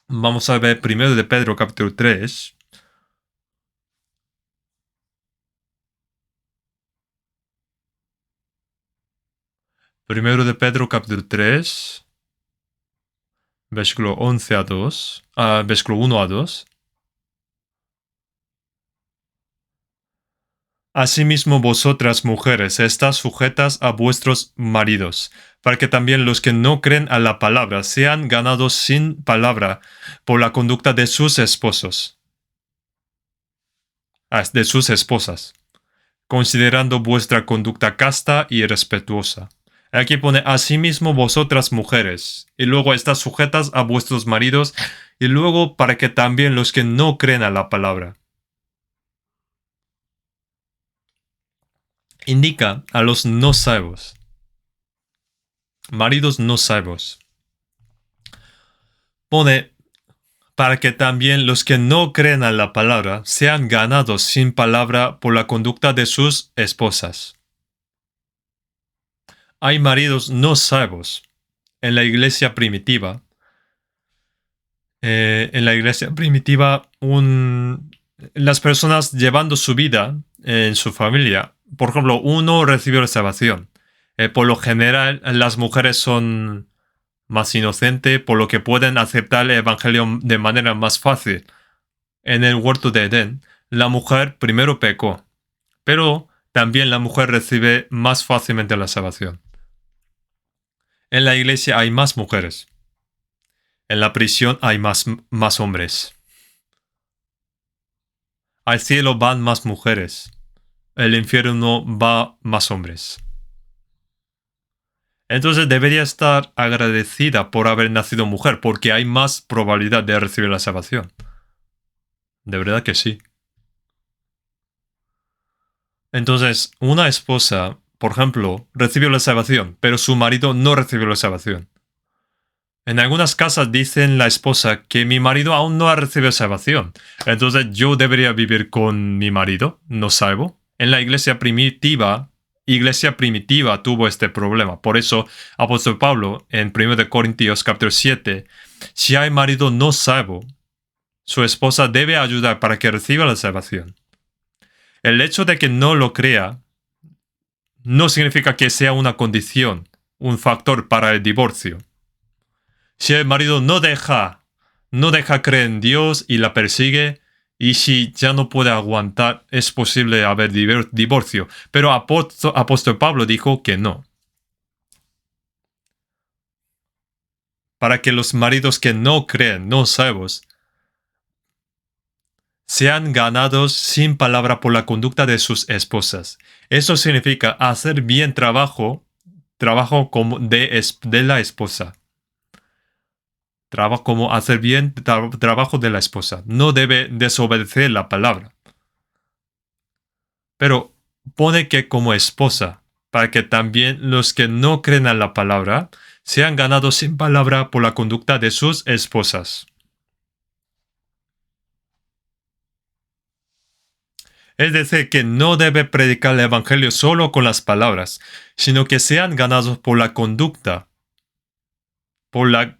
Vamos a ver primero de Pedro capítulo 3. Primero de Pedro capítulo 3, versículo 11 a 2, versículo 1 a 2. Asimismo vosotras, mujeres, estás sujetas a vuestros maridos, para que también los que no creen a la palabra sean ganados sin palabra por la conducta de sus esposos, de sus esposas, considerando vuestra conducta casta y respetuosa. Aquí pone, asimismo vosotras mujeres, y luego estás sujetas a vuestros maridos, y luego para que también los que no creen a la palabra. Indica a los no salvos, maridos no salvos. Pone, para que también los que no creen a la palabra sean ganados sin palabra por la conducta de sus esposas. Hay maridos no salvos en la iglesia primitiva. Las personas llevando su vida en su familia. Por ejemplo, uno recibió la salvación. Por lo general, las mujeres son más inocentes, por lo que pueden aceptar el evangelio de manera más fácil. En el huerto de Edén, la mujer primero pecó, pero también la mujer recibe más fácilmente la salvación. En la iglesia hay más mujeres. En la prisión hay más hombres. Al cielo van más mujeres. El infierno va más hombres. Entonces debería estar agradecida por haber nacido mujer, porque hay más probabilidad de recibir la salvación. De verdad que sí. Entonces, una esposa, por ejemplo, recibió la salvación, pero su marido no recibió la salvación. En algunas casas dicen la esposa que mi marido aún no ha recibido salvación. Entonces yo debería vivir con mi marido, no salvo. En la iglesia primitiva tuvo este problema. Por eso, apóstol Pablo, en 1 Corintios capítulo 7, si hay marido no salvo, su esposa debe ayudar para que reciba la salvación. El hecho de que no lo crea no significa que sea una condición, un factor para el divorcio. Si el marido no deja creer en Dios y la persigue, y si ya no puede aguantar, es posible haber divorcio. Pero apóstol Pablo dijo que no. Para que los maridos que no creen, no salvos, sean ganados sin palabra por la conducta de sus esposas. Eso significa hacer bien trabajo como de la esposa. Como hacer bien trabajo de la esposa. No debe desobedecer la palabra. Pero pone que como esposa, para que también los que no creen a la palabra sean ganados sin palabra por la conducta de sus esposas. Es decir, que no debe predicar el evangelio solo con las palabras, sino que sean ganados por la conducta. Por la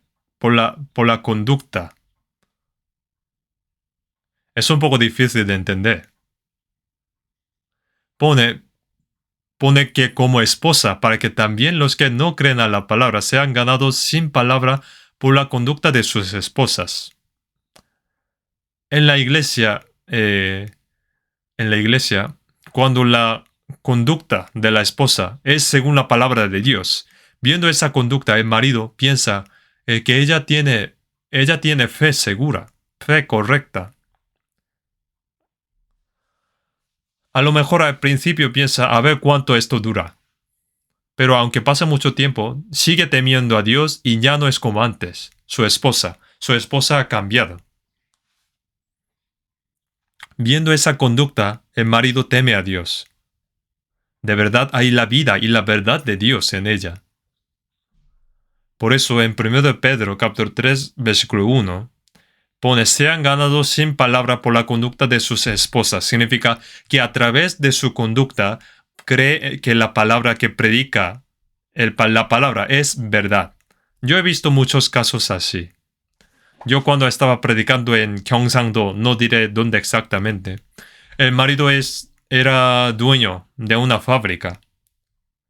conducta. Es un poco difícil de entender. Pone que como esposa, para que también los que no creen a la palabra sean ganados sin palabra por la conducta de sus esposas. En la iglesia, cuando la conducta de la esposa es según la palabra de Dios, viendo esa conducta, el marido piensa que ella tiene fe segura, fe correcta. A lo mejor al principio piensa a ver cuánto esto dura. Pero aunque pase mucho tiempo, sigue temiendo a Dios y ya no es como antes. Su esposa ha cambiado. Viendo esa conducta, el marido teme a Dios. De verdad hay la vida y la verdad de Dios en ella. Por eso en 1 Pedro capítulo 3, versículo 1, pone, sean ganados sin palabra por la conducta de sus esposas. Significa que a través de su conducta cree que la palabra que predica, la palabra es verdad. Yo he visto muchos casos así. Yo cuando estaba predicando en Gyeongsangdo, no diré dónde exactamente, el marido era dueño de una fábrica.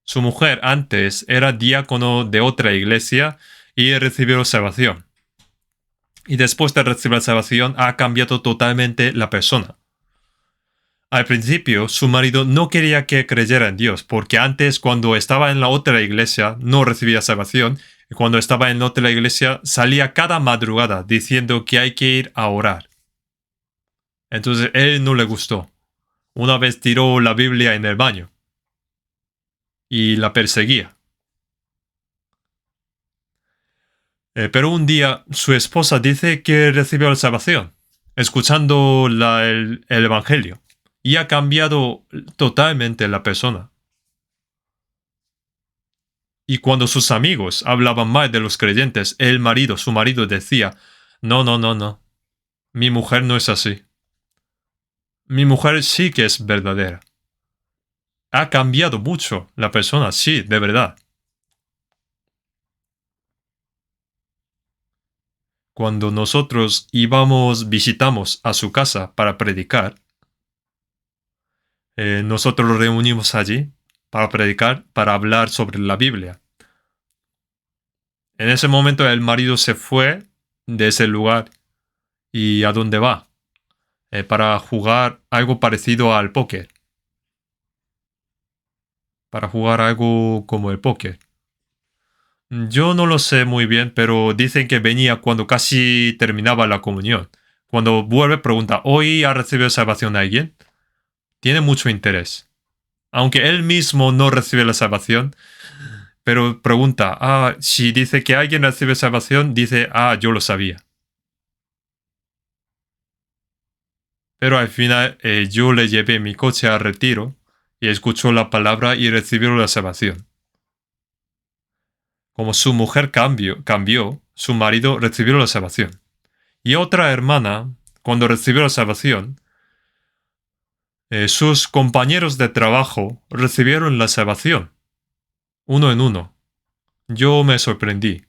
Su mujer antes era diácono de otra iglesia y recibió salvación. Y después de recibir la salvación ha cambiado totalmente la persona. Al principio, su marido no quería que creyera en Dios, porque antes, cuando estaba en la otra iglesia, no recibía salvación, y cuando estaba en la otra iglesia, salía cada madrugada diciendo que hay que ir a orar. Entonces, él no le gustó. Una vez tiró la Biblia en el baño y la perseguía. Pero un día, su esposa dice que recibió la salvación, escuchando el Evangelio, y ha cambiado totalmente la persona. Y cuando sus amigos hablaban mal de los creyentes, su marido decía, no, no, no, no, mi mujer no es así. Mi mujer sí que es verdadera. Ha cambiado mucho la persona, sí, de verdad. Cuando nosotros visitamos a su casa para predicar, nosotros nos reunimos allí para predicar, para hablar sobre la Biblia. En ese momento el marido se fue de ese lugar. ¿Y a dónde va? Para jugar algo parecido al póker. Para jugar algo como el póker. Yo no lo sé muy bien, pero dicen que venía cuando casi terminaba la comunión. Cuando vuelve pregunta, ¿hoy ha recibido salvación alguien? Tiene mucho interés. Aunque él mismo no recibe la salvación, pero pregunta, si dice que alguien recibe salvación, dice, yo lo sabía. Pero al final yo le llevé mi coche al retiro y escuchó la palabra y recibió la salvación. Como su mujer cambió, su marido recibió la salvación. Y otra hermana, cuando recibió la salvación, sus compañeros de trabajo recibieron la salvación, uno en uno. Yo me sorprendí.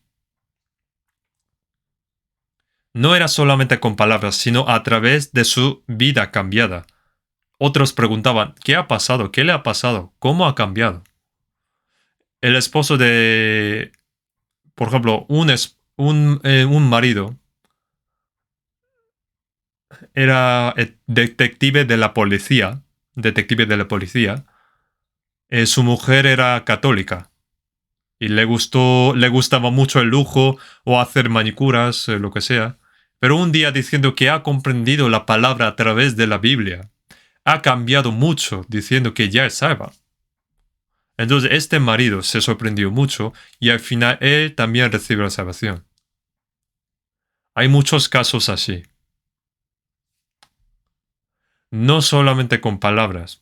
No era solamente con palabras, sino a través de su vida cambiada. Otros preguntaban, ¿qué ha pasado? ¿Qué le ha pasado? ¿Cómo ha cambiado? El esposo de, por ejemplo, un marido era detective de la policía. Su mujer era católica y le gustaba mucho el lujo o hacer manicuras, lo que sea. Pero un día diciendo que ha comprendido la palabra a través de la Biblia, ha cambiado mucho diciendo que ya es salva. Entonces este marido se sorprendió mucho y al final él también recibió la salvación. Hay muchos casos así. No solamente con palabras,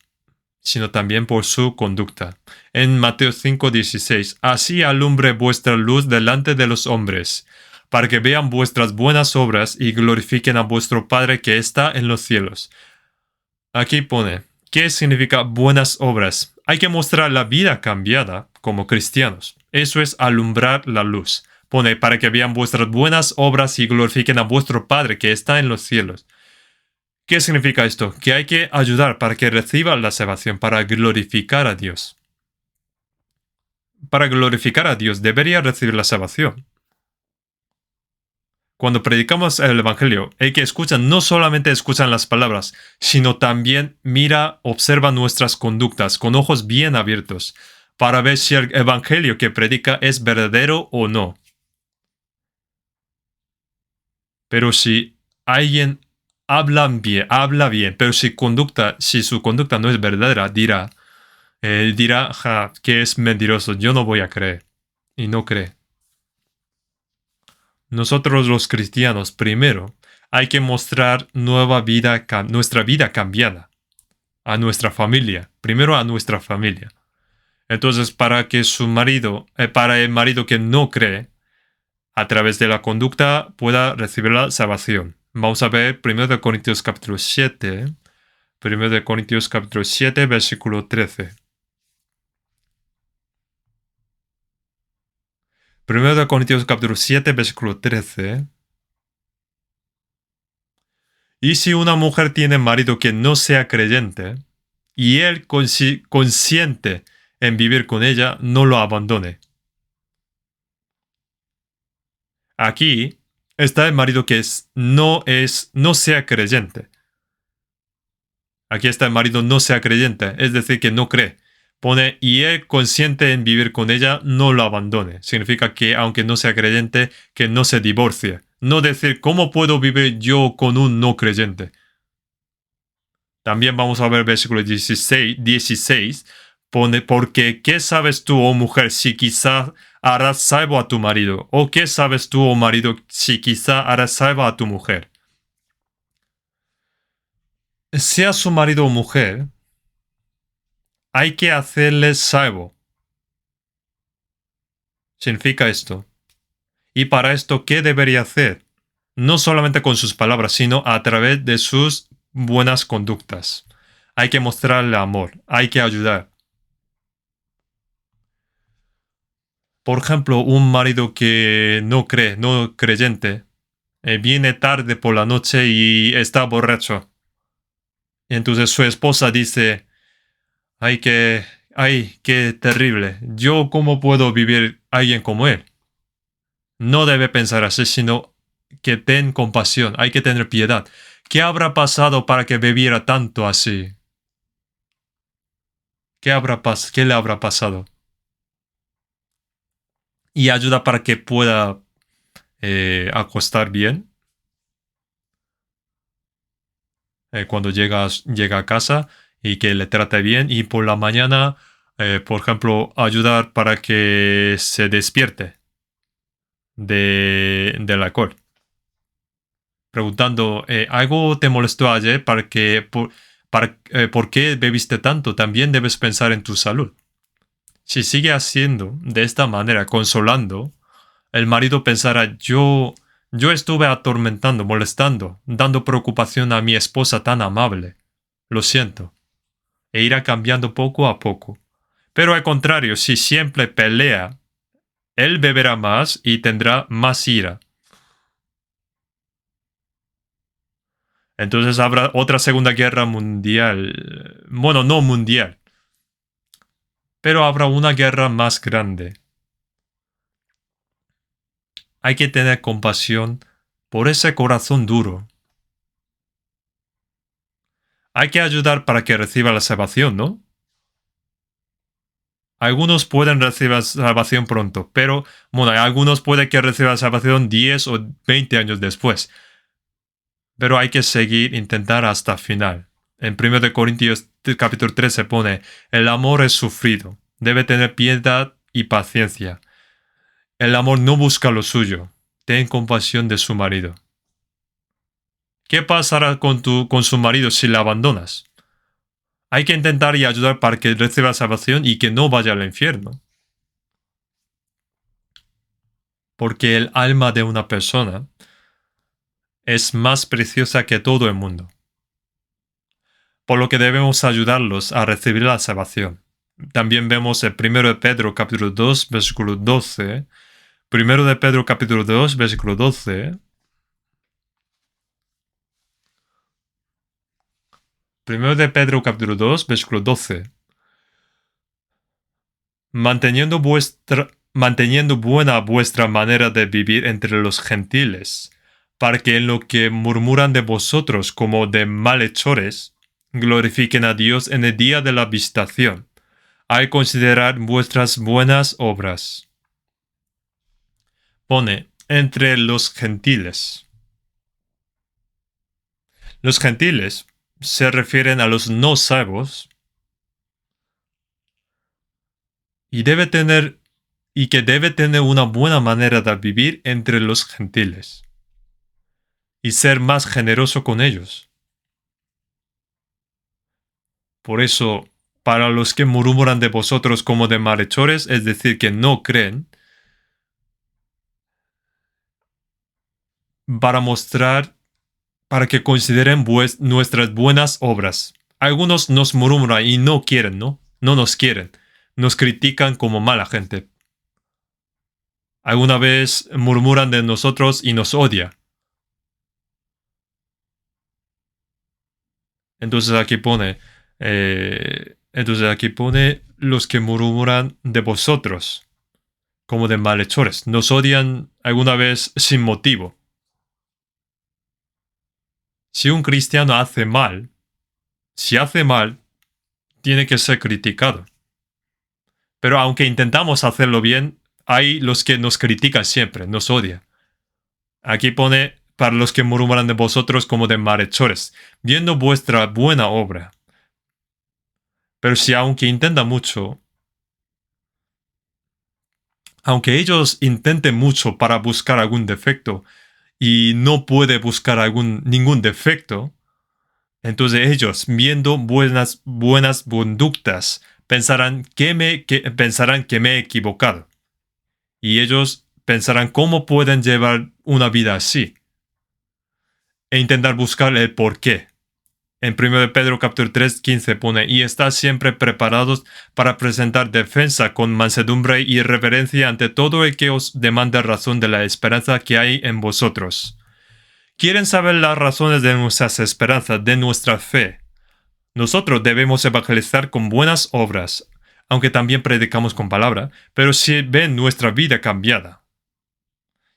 sino también por su conducta. En Mateo 5:16, así alumbre vuestra luz delante de los hombres, para que vean vuestras buenas obras y glorifiquen a vuestro Padre que está en los cielos. Aquí pone, ¿qué significa buenas obras? Hay que mostrar la vida cambiada como cristianos. Eso es alumbrar la luz. Pone, para que vean vuestras buenas obras y glorifiquen a vuestro Padre que está en los cielos. ¿Qué significa esto? Que hay que ayudar para que reciba la salvación, para glorificar a Dios. Para glorificar a Dios debería recibir la salvación. Cuando predicamos el Evangelio, el que escucha no solamente escuchan las palabras, sino también observa nuestras conductas con ojos bien abiertos, para ver si el Evangelio que predica es verdadero o no. Pero si alguien habla bien, pero si su conducta no es verdadera, él dirá, que es mentiroso, yo no voy a creer. Y no cree. Nosotros los cristianos, primero, hay que mostrar nuestra vida cambiada a nuestra familia. Primero a nuestra familia. Entonces, para el marido que no cree, a través de la conducta pueda recibir la salvación. Vamos a ver 1 Corintios capítulo 7. 1 Corintios capítulo 7, versículo 13. 1 Corintios capítulo 7, versículo 13. Y si una mujer tiene marido que no sea creyente, y él consiente en vivir con ella, no lo abandone. Aquí está el marido que no sea creyente. Aquí está el marido no sea creyente, es decir, que no cree. Pone, y él consiente en vivir con ella, no lo abandone. Significa que aunque no sea creyente, que no se divorcie. No decir, ¿cómo puedo vivir yo con un no creyente? También vamos a ver versículo 16 pone, porque ¿qué sabes tú, oh mujer, si quizá harás salvo a tu marido? ¿O qué sabes tú, oh marido, si quizá harás salvo a tu mujer? Sea su marido o mujer, hay que hacerle salvo. Significa esto. Y para esto, ¿qué debería hacer? No solamente con sus palabras, sino a través de sus buenas conductas. Hay que mostrarle amor, hay que ayudar. Por ejemplo, un marido que no cree, no creyente, viene tarde por la noche y está borracho. Entonces su esposa dice, ay, qué terrible. ¿Yo cómo puedo vivir alguien como él? No debe pensar así, sino que ten compasión, hay que tener piedad. ¿Qué habrá pasado para que bebiera tanto así? ¿Qué le habrá pasado? Y ayuda para que pueda acostar bien cuando llega a casa y que le trate bien. Y por la mañana, por ejemplo, ayudar para que se despierte del alcohol. Preguntando, ¿algo te molestó ayer por qué bebiste tanto? También debes pensar en tu salud. Si sigue haciendo de esta manera, consolando, el marido pensará, yo estuve atormentando, molestando, dando preocupación a mi esposa tan amable. Lo siento. E irá cambiando poco a poco. Pero al contrario, si siempre pelea, él beberá más y tendrá más ira. Entonces habrá otra Segunda Guerra Mundial. Bueno, no mundial. Pero habrá una guerra más grande. Hay que tener compasión por ese corazón duro. Hay que ayudar para que reciba la salvación, ¿no? Algunos pueden recibir salvación pronto, pero bueno, algunos pueden que reciban salvación 10 o 20 años después. Pero hay que seguir, intentar hasta el final. En 1 Corintios capítulo 3 se pone, el amor es sufrido, debe tener piedad y paciencia. El amor no busca lo suyo, ten compasión de su marido. ¿Qué pasará con su marido si la abandonas? Hay que intentar y ayudar para que reciba salvación y que no vaya al infierno. Porque el alma de una persona es más preciosa que todo el mundo. Por lo que debemos ayudarlos a recibir la salvación. También vemos el 1 de Pedro capítulo 2, versículo 12. 1 de Pedro capítulo 2, versículo 12. 1 de Pedro capítulo 2, versículo 12. Manteniendo buena vuestra manera de vivir entre los gentiles, para que en lo que murmuran de vosotros como de malhechores, glorifiquen a Dios en el día de la visitación, al considerar vuestras buenas obras. Pone, entre los gentiles. Los gentiles se refieren a los no salvos y que debe tener una buena manera de vivir entre los gentiles y ser más generoso con ellos. Por eso, para los que murmuran de vosotros como de malhechores, es decir, que no creen, para que consideren nuestras buenas obras. Algunos nos murmuran y no quieren, ¿no? No nos quieren. Nos critican como mala gente. Alguna vez murmuran de nosotros y nos odian. Entonces aquí pone los que murmuran de vosotros, como de malhechores. Nos odian alguna vez sin motivo. Si un cristiano hace mal, si hace mal, tiene que ser criticado. Pero aunque intentamos hacerlo bien, hay los que nos critican siempre, nos odian. Aquí pone para los que murmuran de vosotros como de malhechores, viendo vuestra buena obra. Pero si aunque intenta mucho, aunque ellos intenten mucho para buscar algún defecto y no puede buscar ningún defecto, entonces ellos, viendo buenas conductas, pensarán que me he equivocado. Y ellos pensarán cómo pueden llevar una vida así. E intentar buscar el porqué. En 1 Pedro capítulo 3, 15 pone, y estad siempre preparados para presentar defensa con mansedumbre y reverencia ante todo el que os demande razón de la esperanza que hay en vosotros. ¿Quieren saber las razones de nuestras esperanzas, de nuestra fe? Nosotros debemos evangelizar con buenas obras, aunque también predicamos con palabra, pero si ven nuestra vida cambiada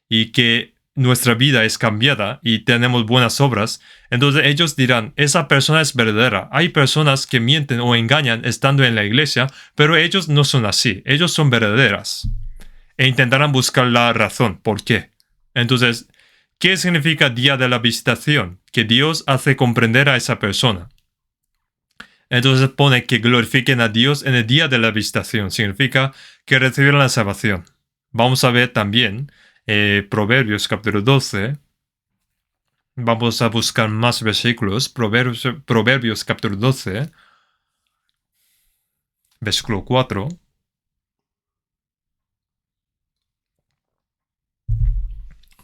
y que nuestra vida es cambiada y tenemos buenas obras, entonces ellos dirán, esa persona es verdadera. Hay personas que mienten o engañan estando en la iglesia, pero ellos no son así, ellos son verdaderas. E intentarán buscar la razón, ¿por qué? Entonces, ¿qué significa día de la visitación? Que Dios hace comprender a esa persona. Entonces pone que glorifiquen a Dios en el día de la visitación. Significa que recibieron la salvación. Vamos a ver también Proverbios capítulo 12. Vamos a buscar más versículos. Proverbios capítulo 12, versículo 4.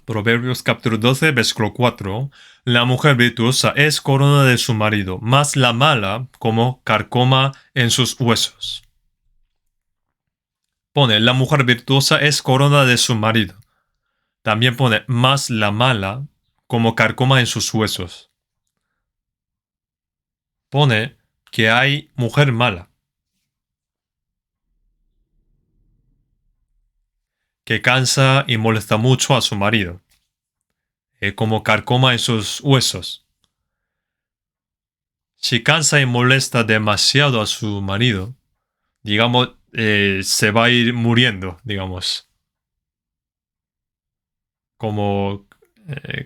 Proverbios capítulo 12, versículo 4. La mujer virtuosa es corona de su marido, mas la mala como carcoma en sus huesos. Pone, la mujer virtuosa es corona de su marido. También pone, más la mala como carcoma en sus huesos. Pone que hay mujer mala, que cansa y molesta mucho a su marido, como carcoma en sus huesos. Si cansa y molesta demasiado a su marido, digamos, se va a ir muriendo, digamos, como,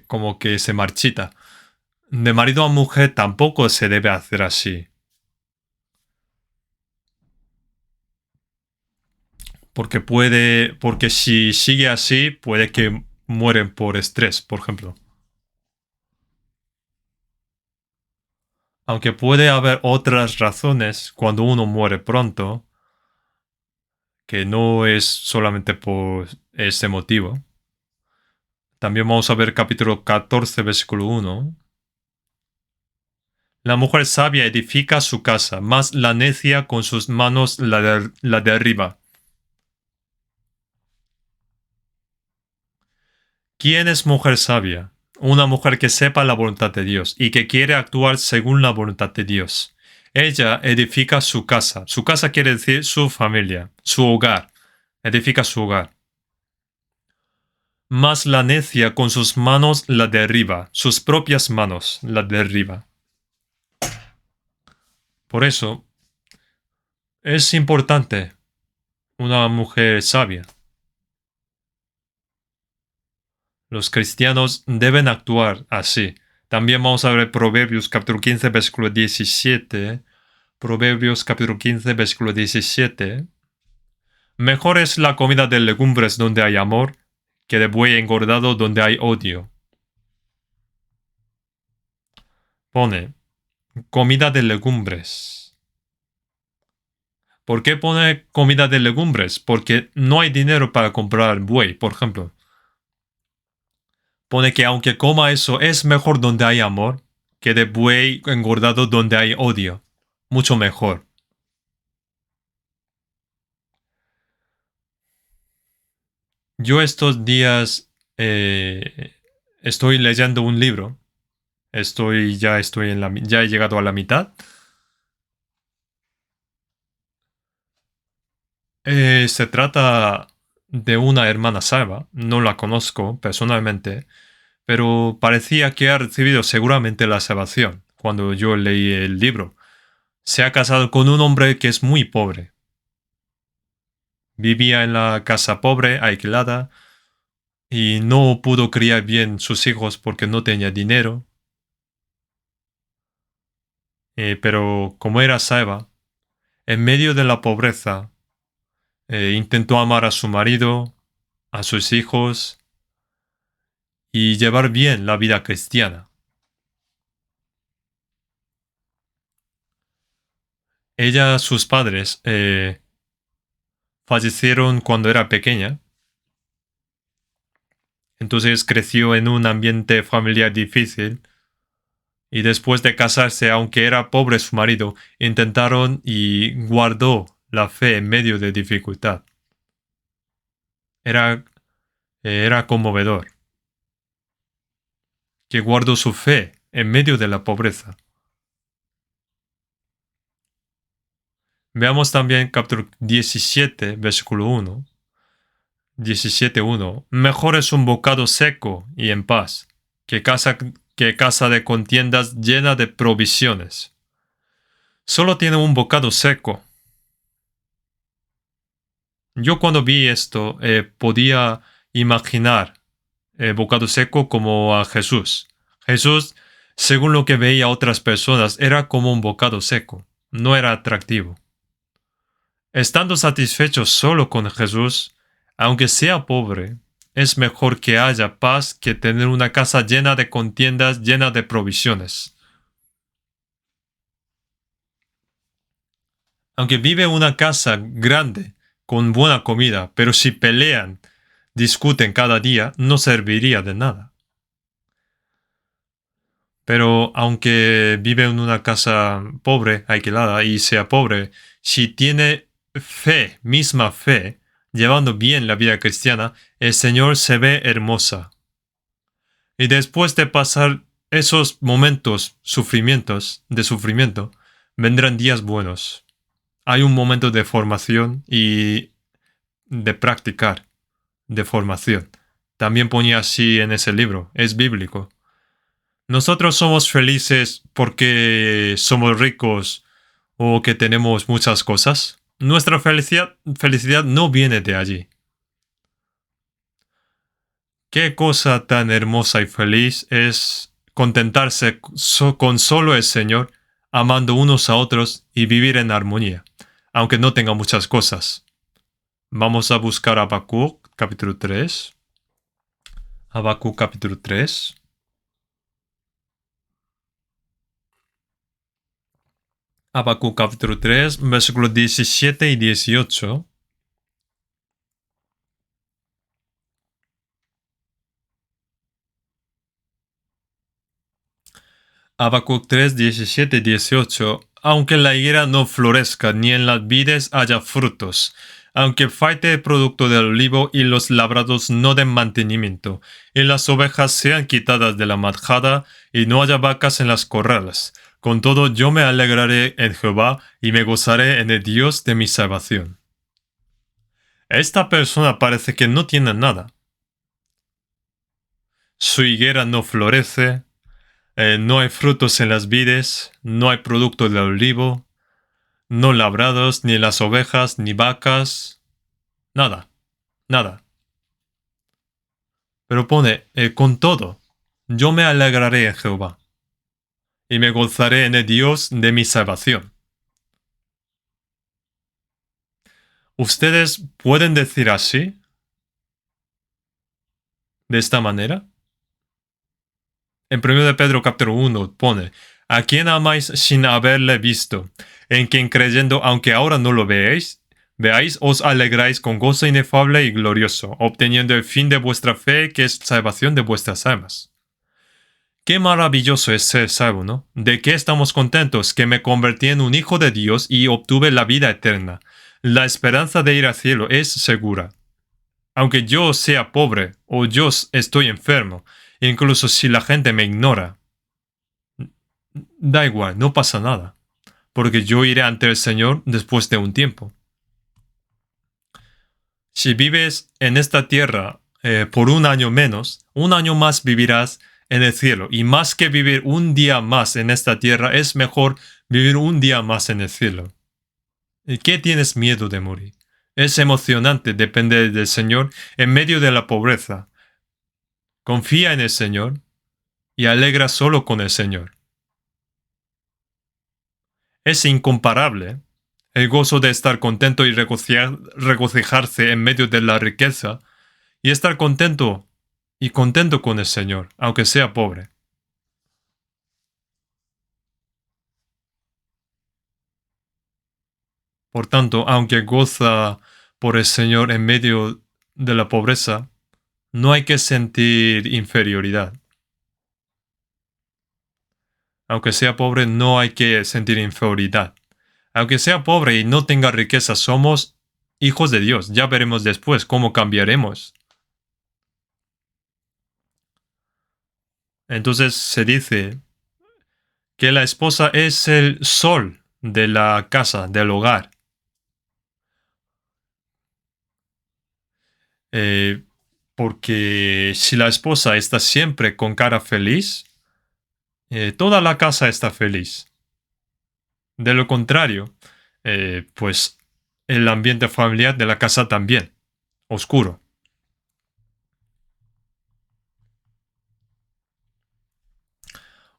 como que se marchita. De marido a mujer tampoco se debe hacer así. Porque si sigue así, puede que mueren por estrés, por ejemplo. Aunque puede haber otras razones cuando uno muere pronto, que no es solamente por ese motivo. También vamos a ver capítulo 14, versículo 1. La mujer sabia edifica su casa, mas la necia con sus manos la derriba. ¿Quién es mujer sabia? Una mujer que sepa la voluntad de Dios y que quiere actuar según la voluntad de Dios. Ella edifica su casa. Su casa quiere decir su familia, su hogar. Edifica su hogar. Mas la necia con sus manos la derriba, sus propias manos la derriba. Por eso, es importante una mujer sabia. Los cristianos deben actuar así. También vamos a ver Proverbios capítulo 15, versículo 17. Proverbios capítulo 15, versículo 17. Mejor es la comida de legumbres donde hay amor, que de buey engordado donde hay odio. Pone, comida de legumbres. ¿Por qué pone comida de legumbres? Porque no hay dinero para comprar buey, por ejemplo. Pone que aunque coma eso, es mejor donde hay amor, que de buey engordado donde hay odio. Mucho mejor. Yo estos días estoy leyendo un libro. Ya he llegado a la mitad. Se trata de una hermana salva. No la conozco personalmente, pero parecía que ha recibido seguramente la salvación cuando yo leí el libro. Se ha casado con un hombre que es muy pobre. Vivía en la casa pobre, alquilada, y no pudo criar bien sus hijos porque no tenía dinero. Pero como era salva, en medio de la pobreza, intentó amar a su marido, a sus hijos y llevar bien la vida cristiana. Sus padres, fallecieron cuando era pequeña, entonces creció en un ambiente familiar difícil y después de casarse, aunque era pobre su marido, intentaron y guardó la fe en medio de dificultad. Era, era conmovedor, que guardó su fe en medio de la pobreza. Veamos también capítulo 17, versículo 1. 17.1. Mejor es un bocado seco y en paz que casa de contiendas llena de provisiones. Solo tiene un bocado seco. Yo cuando vi esto podía imaginar el bocado seco como a Jesús. Jesús, según lo que veía a otras personas, era como un bocado seco. No era atractivo. Estando satisfechos solo con Jesús, aunque sea pobre, es mejor que haya paz que tener una casa llena de contiendas, llena de provisiones. Aunque vive una casa grande, con buena comida, pero si pelean, discuten cada día, no serviría de nada. Pero aunque vive en una casa pobre, alquilada, y sea pobre, si tiene fe, misma fe, llevando bien la vida cristiana, el Señor se ve hermosa. Y después de pasar esos momentos de sufrimiento, vendrán días buenos. Hay un momento de formación y de practicar, de formación. También ponía así en ese libro, es bíblico. Nosotros somos felices porque somos ricos o que tenemos muchas cosas. Nuestra felicidad no viene de allí. Qué cosa tan hermosa y feliz es contentarse con solo el Señor, amando unos a otros y vivir en armonía, aunque no tenga muchas cosas. Vamos a buscar Habacuc capítulo 3. Habacuc capítulo 3. Habacuc capítulo 3, versículos 17 y 18. Habacuc 3, 17 y 18. Aunque la higuera no florezca, ni en las vides haya frutos, aunque falte el producto del olivo y los labrados no den mantenimiento, y las ovejas sean quitadas de la majada, y no haya vacas en las corrales, con todo yo me alegraré en Jehová, y me gozaré en el Dios de mi salvación. Esta persona parece que no tiene nada. Su higuera no florece, no hay frutos en las vides, no hay producto del olivo, no labrados, ni las ovejas, ni vacas, nada, nada. Pero pone, con todo, yo me alegraré en Jehová, y me gozaré en el Dios de mi salvación. ¿Ustedes pueden decir así? ¿De esta manera? En 1 de Pedro capítulo 1 pone, ¿a quién amáis sin haberle visto? En quien creyendo, aunque ahora no lo veáis, os alegráis con gozo inefable y glorioso, obteniendo el fin de vuestra fe, que es salvación de vuestras almas. Qué maravilloso es ser salvo, ¿no? ¿De qué estamos contentos? Que me convertí en un hijo de Dios y obtuve la vida eterna. La esperanza de ir al cielo es segura. Aunque yo sea pobre o yo estoy enfermo, incluso si la gente me ignora, da igual, no pasa nada, porque yo iré ante el Señor después de un tiempo. Si vives en esta tierra por un año menos, un año más vivirás en el cielo. Y más que vivir un día más en esta tierra, es mejor vivir un día más en el cielo. ¿Y qué tienes miedo de morir? Es emocionante depender del Señor en medio de la pobreza. Confía en el Señor y alegra solo con el Señor. Es incomparable el gozo de estar contento y regocijarse en medio de la riqueza y estar contento con el Señor, aunque sea pobre. Por tanto, aunque goza por el Señor en medio de la pobreza, no hay que sentir inferioridad. Aunque sea pobre, no hay que sentir inferioridad. Aunque sea pobre y no tenga riqueza, somos hijos de Dios. Ya veremos después cómo cambiaremos. Entonces se dice que la esposa es el sol de la casa, del hogar. Eh, Porque si la esposa está siempre con cara feliz, toda la casa está feliz. De lo contrario, pues el ambiente familiar de la casa también, oscuro.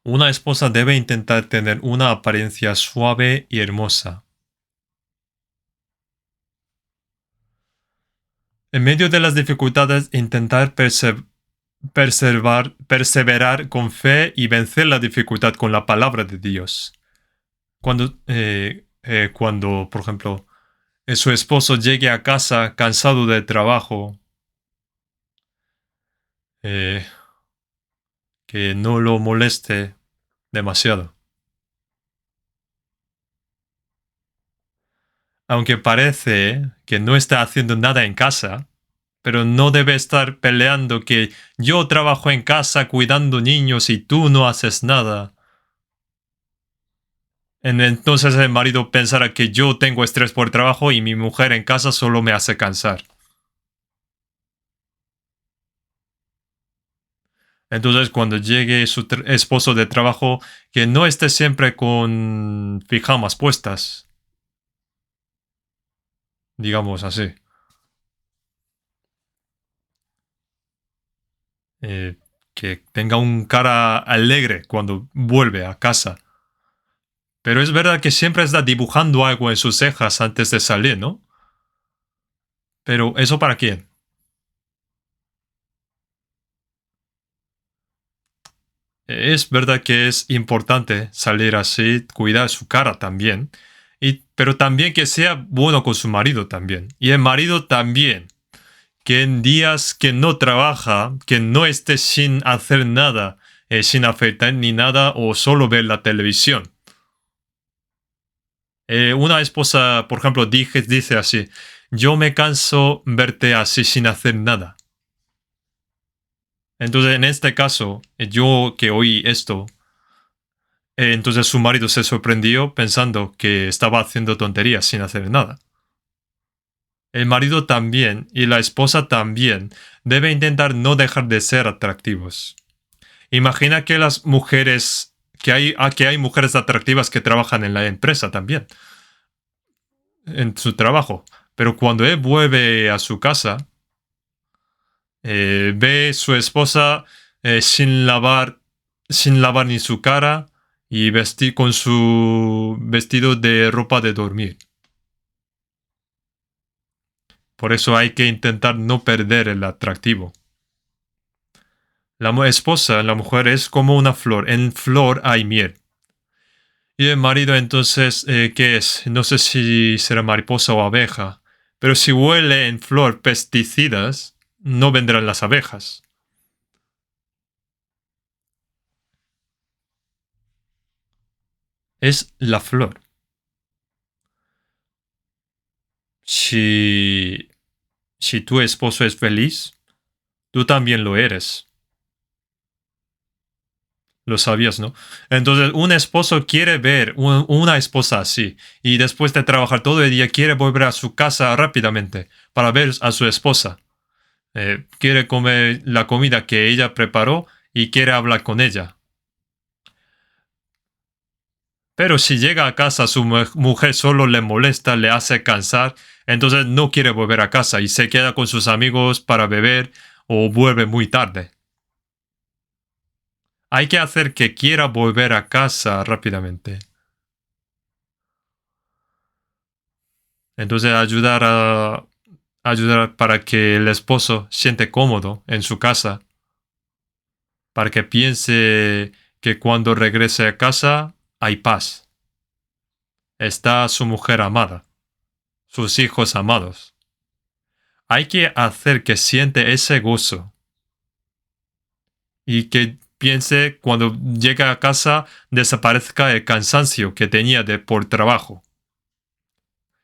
Una esposa debe intentar tener una apariencia suave y hermosa. En medio de las dificultades, intentar perseverar con fe y vencer la dificultad con la palabra de Dios. Cuando, por ejemplo, su esposo llegue a casa cansado del trabajo, eh, que no lo moleste demasiado. Aunque parece que no está haciendo nada en casa, pero no debe estar peleando que yo trabajo en casa cuidando niños y tú no haces nada. Entonces el marido pensará que yo tengo estrés por trabajo y mi mujer en casa solo me hace cansar. Entonces cuando llegue su esposo de trabajo, que no esté siempre con pijamas puestas, digamos así. Eh, que tenga un cara alegre cuando vuelve a casa. Pero es verdad que siempre está dibujando algo en sus cejas antes de salir, ¿no? Pero ¿eso para quién? Es verdad que es importante salir así, cuidar su cara también, pero también que sea bueno con su marido también. Y el marido también, que en días que no trabaja, que no esté sin hacer nada, sin afeitar ni nada o solo ver la televisión. Una esposa, por ejemplo, dice así, yo me canso verte así sin hacer nada. Entonces, en este caso, yo que oí esto, entonces su marido se sorprendió pensando que estaba haciendo tonterías sin hacer nada. El marido también y la esposa también debe intentar no dejar de ser atractivos. Imagina que las mujeres, que hay mujeres atractivas que trabajan en la empresa también, en su trabajo, pero cuando él vuelve a su casa, ve su esposa sin lavar ni su cara y vestir con su vestido de ropa de dormir. Por eso hay que intentar no perder el atractivo. Esposa, la mujer es como una flor. En flor hay miel. Y el marido entonces, ¿qué es? No sé si será mariposa o abeja. Pero si huele en flor pesticidas, no vendrán las abejas. Es la flor. Si, si tu esposo es feliz, tú también lo eres. Lo sabías, ¿no? Entonces, un esposo quiere ver una esposa así y después de trabajar todo el día quiere volver a su casa rápidamente para ver a su esposa. Quiere comer la comida que ella preparó y quiere hablar con ella. Pero si llega a casa, su mujer solo le molesta, le hace cansar, entonces no quiere volver a casa y se queda con sus amigos para beber o vuelve muy tarde. Hay que hacer que quiera volver a casa rápidamente. Entonces ayudar para que el esposo siente cómodo en su casa, para que piense que cuando regrese a casa hay paz. Está su mujer amada, sus hijos amados. Hay que hacer que siente ese gozo y que piense cuando llega a casa desaparezca el cansancio que tenía de por trabajo.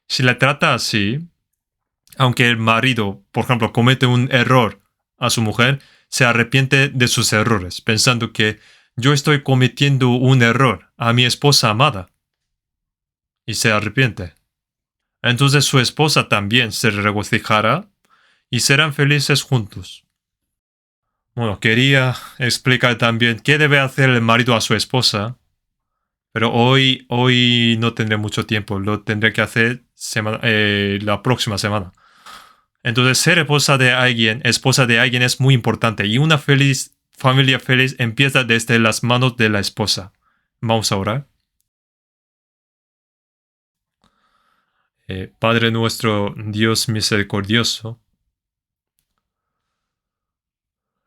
Si le trata así, aunque el marido, por ejemplo, comete un error a su mujer, se arrepiente de sus errores, pensando que yo estoy cometiendo un error a mi esposa amada, y se arrepiente. Entonces su esposa también se regocijará y serán felices juntos. Bueno, quería explicar también qué debe hacer el marido a su esposa, pero hoy no tendré mucho tiempo, lo tendré que hacer la próxima semana. Entonces, ser esposa de alguien es muy importante y una familia feliz empieza desde las manos de la esposa. Vamos a orar. Padre nuestro, Dios misericordioso,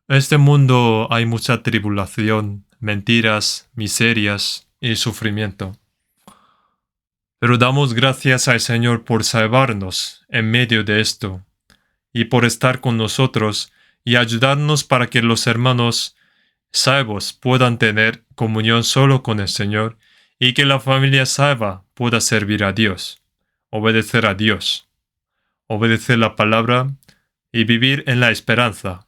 en este mundo hay mucha tribulación, mentiras, miserias y sufrimiento. Pero damos gracias al Señor por salvarnos en medio de esto y por estar con nosotros y ayudarnos para que los hermanos salvos puedan tener comunión solo con el Señor y que la familia salva pueda servir a Dios, obedecer la palabra y vivir en la esperanza.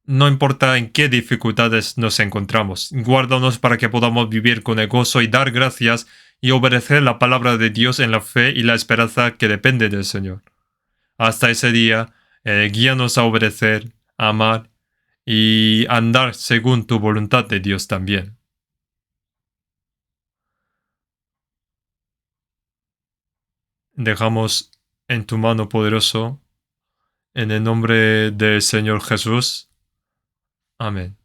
No importa en qué dificultades nos encontramos, guárdanos para que podamos vivir con el gozo y dar gracias y obedecer la palabra de Dios en la fe y la esperanza que depende del Señor. Hasta ese día, guíanos a obedecer, a amar y andar según tu voluntad de Dios también. Dejamos en tu mano poderoso, en el nombre del Señor Jesús. Amén.